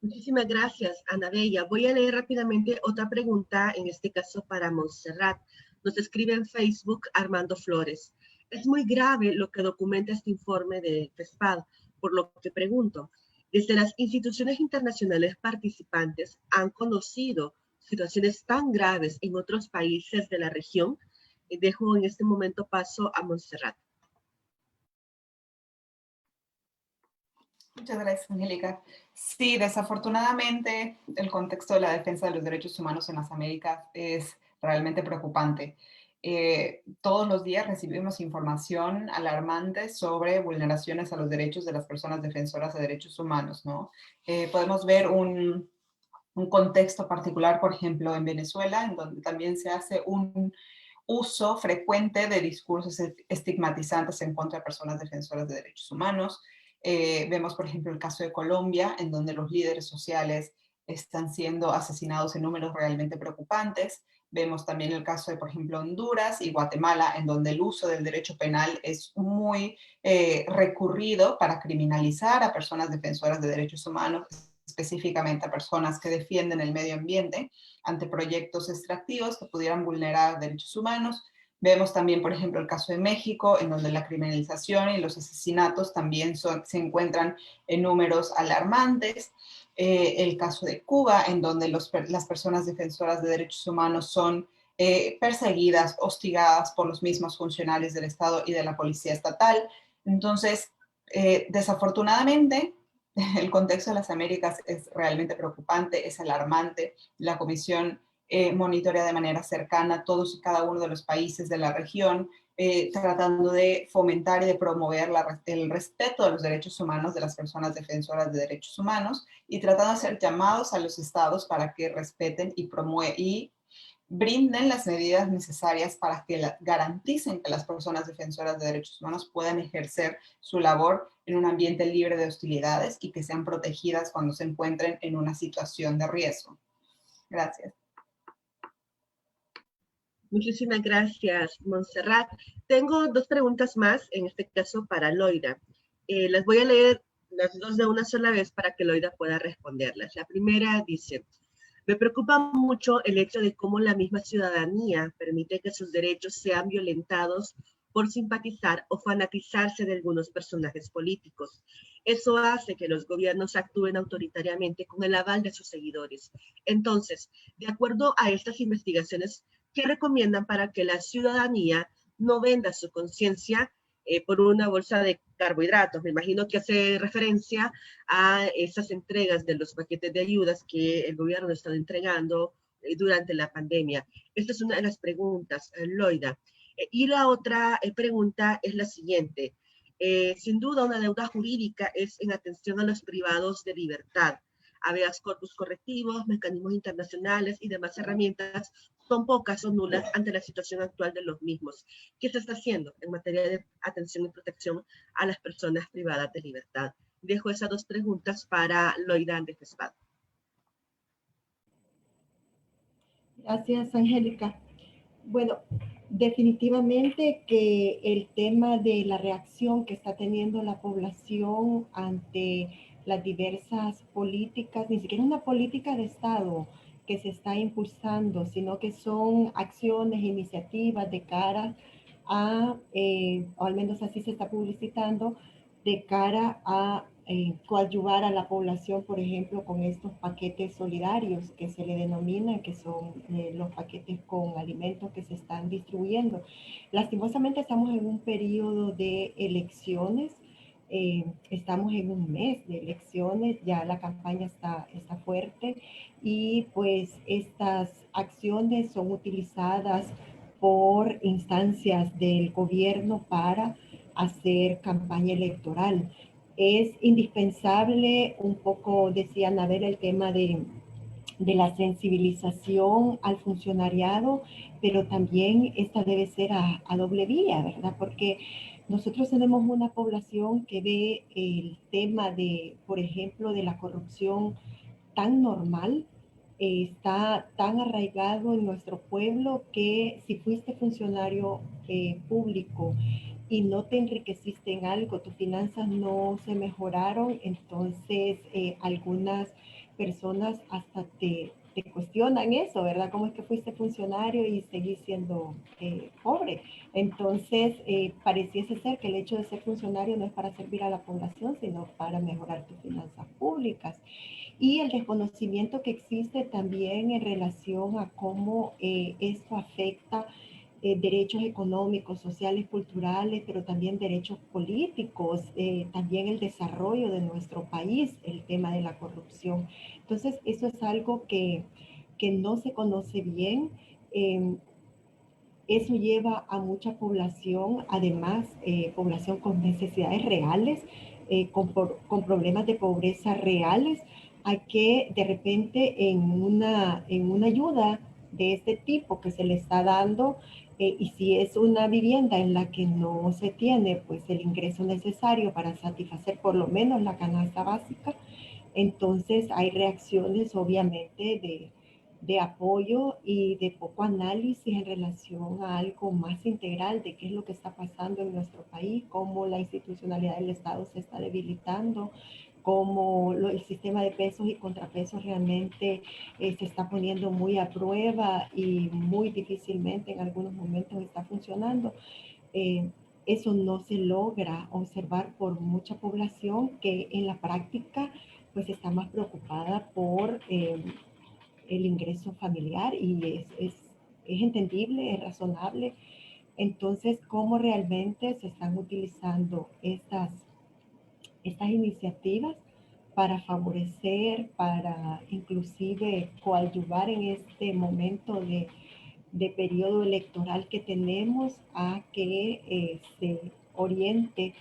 Muchísimas gracias, Ana Bella. Voy a leer rápidamente otra pregunta, en este caso para Montserrat. Nos escribe en Facebook Armando Flores. Es muy grave lo que documenta este informe de FESPAD, por lo que pregunto, desde las instituciones internacionales participantes han conocido situaciones tan graves en otros países de la región. Dejo en este momento paso a Montserrat. Muchas gracias, Angélica. Sí, desafortunadamente el contexto de la defensa de los derechos humanos en las Américas es realmente preocupante. Todos los días recibimos información alarmante sobre vulneraciones a los derechos de las personas defensoras de derechos humanos, ¿no? Podemos ver un contexto particular, por ejemplo, en Venezuela, en donde también se hace un uso frecuente de discursos estigmatizantes en contra de personas defensoras de derechos humanos. Vemos, por ejemplo, el caso de Colombia, en donde los líderes sociales están siendo asesinados en números realmente preocupantes. Vemos también el caso de, por ejemplo, Honduras y Guatemala, en donde el uso del derecho penal es muy recurrido para criminalizar a personas defensoras de derechos humanos, específicamente a personas que defienden el medio ambiente ante proyectos extractivos que pudieran vulnerar derechos humanos. Vemos también, por ejemplo, el caso de México, en donde la criminalización y los asesinatos también se encuentran en números alarmantes. El caso de Cuba, en donde las personas defensoras de derechos humanos son perseguidas, hostigadas por los mismos funcionarios del Estado y de la Policía Estatal. Entonces, desafortunadamente, el contexto de las Américas es realmente preocupante, es alarmante. La Comisión monitorea de manera cercana todos y cada uno de los países de la región, tratando de fomentar y de promover el respeto de los derechos humanos de las personas defensoras de derechos humanos y tratando de hacer llamados a los estados para que respeten y brinden las medidas necesarias para que garanticen que las personas defensoras de derechos humanos puedan ejercer su labor en un ambiente libre de hostilidades y que sean protegidas cuando se encuentren en una situación de riesgo. Gracias. Muchísimas gracias, Montserrat. Tengo dos preguntas más, en este caso para Loida. Las voy a leer las dos de una sola vez para que Loida pueda responderlas. La primera dice: me preocupa mucho el hecho de cómo la misma ciudadanía permite que sus derechos sean violentados por simpatizar o fanatizarse de algunos personajes políticos. Eso hace que los gobiernos actúen autoritariamente con el aval de sus seguidores. Entonces, de acuerdo a estas investigaciones, ¿qué recomiendan para que la ciudadanía no venda su conciencia por una bolsa de carbohidratos? Me imagino que hace referencia a esas entregas de los paquetes de ayudas que el gobierno está entregando durante la pandemia. Esta es una de las preguntas, Loida. Y la otra pregunta es la siguiente. Sin duda, una deuda jurídica es en atención a los privados de libertad. Habeas corpus correctivos, mecanismos internacionales y demás herramientas son pocas o nulas ante la situación actual de los mismos. ¿Qué se está haciendo en materia de atención y protección a las personas privadas de libertad? Dejo esas dos preguntas para Loida de FESPAD. Gracias, Angélica. Bueno, definitivamente que el tema de la reacción que está teniendo la población ante las diversas políticas, ni siquiera una política de Estado que se está impulsando, sino que son acciones, iniciativas de cara a, o al menos así se está publicitando, de cara a coadyuvar a la población, por ejemplo, con estos paquetes solidarios que se le denominan, que son los paquetes con alimentos que se están distribuyendo. Lastimosamente estamos en un periodo de elecciones, estamos en un mes de elecciones, ya la campaña está fuerte y pues estas acciones son utilizadas por instancias del gobierno para hacer campaña electoral. Es indispensable, un poco decía Anabel, el tema de la sensibilización al funcionariado, pero también esta debe ser a doble vía, ¿verdad? Porque nosotros tenemos una población que ve el tema de, por ejemplo, de la corrupción tan normal, está tan arraigado en nuestro pueblo que si fuiste funcionario público y no te enriqueciste en algo, tus finanzas no se mejoraron, entonces algunas personas hasta te cuestionan eso, ¿verdad? ¿Cómo es que fuiste funcionario y seguís siendo pobre? Entonces, pareciese ser que el hecho de ser funcionario no es para servir a la población, sino para mejorar tus finanzas públicas. Y el desconocimiento que existe también en relación a cómo esto afecta derechos económicos, sociales, culturales, pero también derechos políticos, también el desarrollo de nuestro país, el tema de la corrupción. Entonces, eso es algo que no se conoce bien. Eso lleva a mucha población, además, población con necesidades reales, con problemas de pobreza reales, a que de repente en una ayuda de este tipo que se le está dando, y si es una vivienda en la que no se tiene pues el ingreso necesario para satisfacer por lo menos la canasta básica, entonces hay reacciones obviamente de apoyo y de poco análisis en relación a algo más integral de qué es lo que está pasando en nuestro país, cómo la institucionalidad del Estado se está debilitando, cómo el sistema de pesos y contrapesos realmente se está poniendo muy a prueba y muy difícilmente en algunos momentos está funcionando. Eso no se logra observar por mucha población que en la práctica pues está más preocupada por el ingreso familiar y es es entendible, es razonable. Entonces, ¿cómo realmente se están utilizando estas iniciativas para favorecer, para inclusive coadyuvar en este momento de periodo electoral que tenemos a que se oriente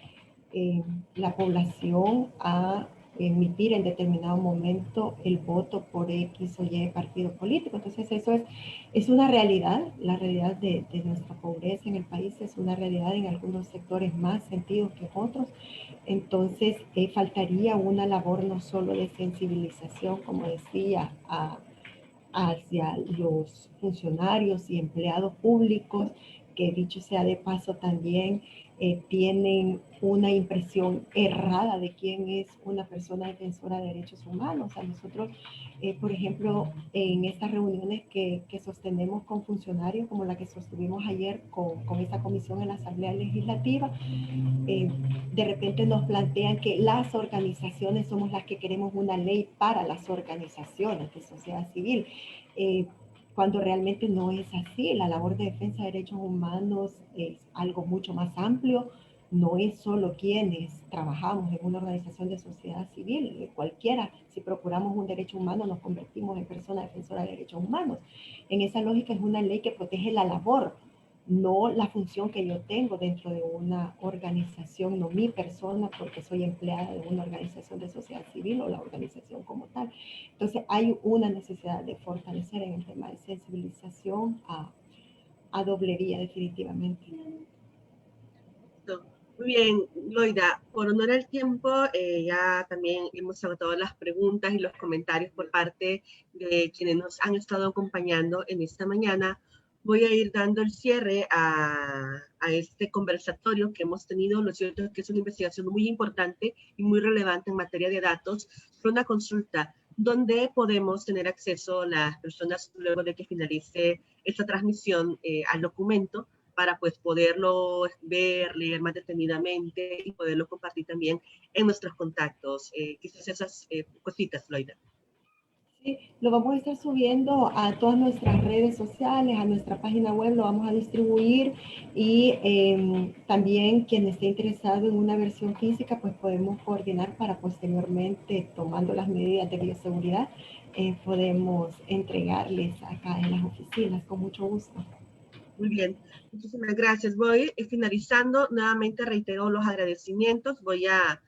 la población a emitir en determinado momento el voto por X o Y partido político? Entonces eso es una realidad, la realidad de nuestra pobreza en el país es una realidad en algunos sectores más sentidos que otros. Entonces faltaría una labor no solo de sensibilización, como decía, hacia los funcionarios y empleados públicos, que dicho sea de paso también tienen una impresión errada de quién es una persona defensora de derechos humanos. A nosotros, por ejemplo, en estas reuniones que sostenemos con funcionarios, como la que sostuvimos ayer con esta comisión en la Asamblea Legislativa, de repente nos plantean que las organizaciones somos las que queremos una ley para las organizaciones de sociedad civil, cuando realmente no es así. La labor de defensa de derechos humanos es algo mucho más amplio, no es solo quienes trabajamos en una organización de sociedad civil, cualquiera, si procuramos un derecho humano nos convertimos en personas defensoras de derechos humanos. En esa lógica es una ley que protege la labor, no la función que yo tengo dentro de una organización, no mi persona, porque soy empleada de una organización de sociedad civil o la organización como tal. Entonces hay una necesidad de fortalecer en el tema de sensibilización a doble vía, definitivamente. Muy bien, Loida, por honor al tiempo, ya también hemos agotado las preguntas y los comentarios por parte de quienes nos han estado acompañando en esta mañana. Voy a ir dando el cierre a este conversatorio que hemos tenido. Lo cierto es que es una investigación muy importante y muy relevante en materia de datos. Fue una consulta donde podemos tener acceso las personas luego de que finalice esta transmisión al documento, para pues poderlo ver, leer más detenidamente y poderlo compartir también en nuestros contactos. Quizás esas cositas, Loida. Sí, lo vamos a estar subiendo a todas nuestras redes sociales, a nuestra página web, lo vamos a distribuir y también quien esté interesado en una versión física, pues podemos coordinar para posteriormente, tomando las medidas de bioseguridad, podemos entregarles acá en las oficinas con mucho gusto. Muy bien, muchísimas gracias. Voy finalizando, nuevamente reitero los agradecimientos, voy a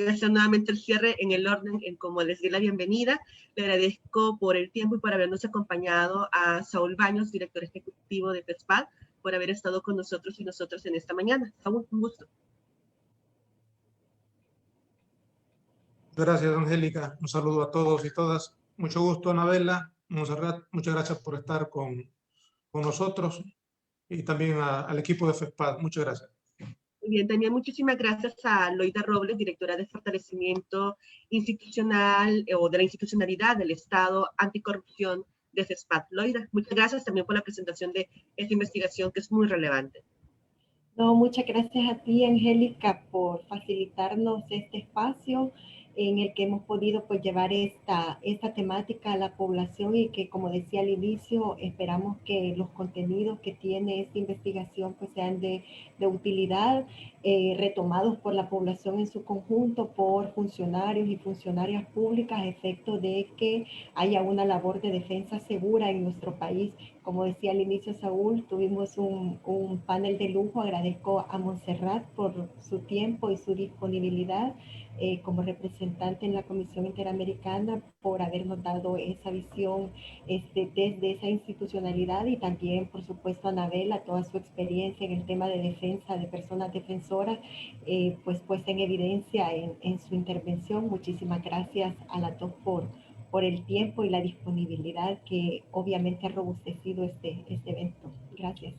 hacer nuevamente el cierre en el orden en como les di la bienvenida. Le agradezco por el tiempo y por habernos acompañado a Saúl Baños, director ejecutivo de FESPAD, por haber estado con nosotros y nosotros en esta mañana. Saúl, un gusto. Gracias, Angélica. Un saludo a todos y todas. Mucho gusto, Anabela, Montserrat. Muchas gracias por estar con nosotros y también al equipo de FESPAD. Muchas gracias. Muy bien, también muchísimas gracias a Loida Robles, directora de Fortalecimiento Institucional o de la Institucionalidad del Estado Anticorrupción de FESPAD. Loida, muchas gracias también por la presentación de esta investigación que es muy relevante. No, muchas gracias a ti, Angélica, por facilitarnos este espacio en el que hemos podido pues llevar esta temática a la población y que, como decía al inicio, esperamos que los contenidos que tiene esta investigación pues sean de utilidad, retomados por la población en su conjunto, por funcionarios y funcionarias públicas, a efecto de que haya una labor de defensa segura en nuestro país. Como decía al inicio Saúl, tuvimos un panel de lujo. Agradezco a Montserrat por su tiempo y su disponibilidad como representante en la Comisión Interamericana, por habernos dado esa visión desde esa institucionalidad, y también, por supuesto, a Anabela, toda su experiencia en el tema de defensa de personas defensoras, pues puesta en evidencia en su intervención. Muchísimas gracias a las dos por el tiempo y la disponibilidad que obviamente ha robustecido este evento. Gracias.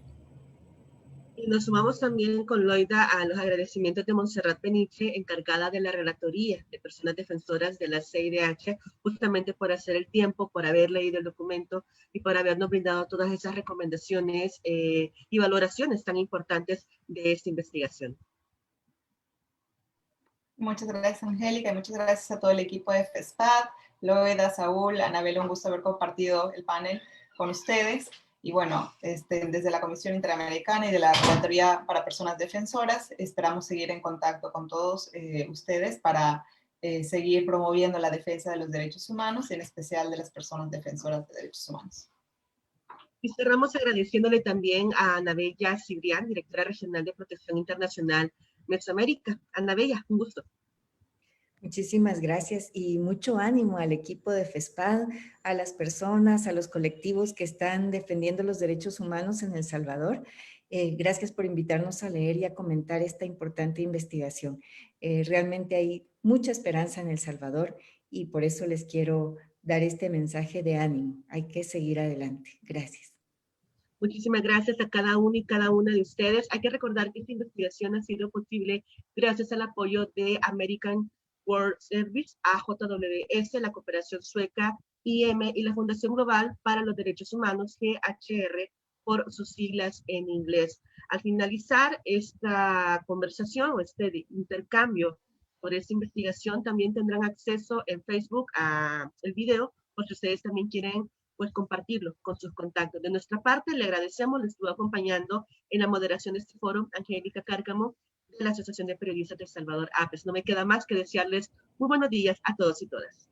Y nos sumamos también con Loida a los agradecimientos de Montserrat Peniche, encargada de la Relatoría de Personas Defensoras de la CIDH, justamente por hacer el tiempo, por haber leído el documento y por habernos brindado todas esas recomendaciones y valoraciones tan importantes de esta investigación. Muchas gracias, Angélica, y muchas gracias a todo el equipo de FESPAD, Loida, Saúl, Anabela, un gusto haber compartido el panel con ustedes. Y bueno, desde la Comisión Interamericana y de la Relatoría para Personas Defensoras, esperamos seguir en contacto con todos ustedes para seguir promoviendo la defensa de los derechos humanos, en especial de las personas defensoras de derechos humanos. Y cerramos agradeciéndole también a Ana Bella Cibrián, directora regional de Protección Internacional Mesoamérica. Ana Bella, un gusto. Muchísimas gracias y mucho ánimo al equipo de FESPAD, a las personas, a los colectivos que están defendiendo los derechos humanos en El Salvador. Gracias por invitarnos a leer y a comentar esta importante investigación. Realmente hay mucha esperanza en El Salvador y por eso les quiero dar este mensaje de ánimo. Hay que seguir adelante. Gracias. Muchísimas gracias a cada uno y cada una de ustedes. Hay que recordar que esta investigación ha sido posible gracias al apoyo de American World Service, AJWS, la Cooperación Sueca, IM y la Fundación Global para los Derechos Humanos, GHR, por sus siglas en inglés. Al finalizar esta conversación o este intercambio por esta investigación, también tendrán acceso en Facebook al video, por si ustedes también quieren pues compartirlo con sus contactos. De nuestra parte, le agradecemos, le estuvo acompañando en la moderación de este foro Angélica Cárcamo, de la Asociación de Periodistas de El Salvador, APES. No me queda más que desearles muy buenos días a todos y todas.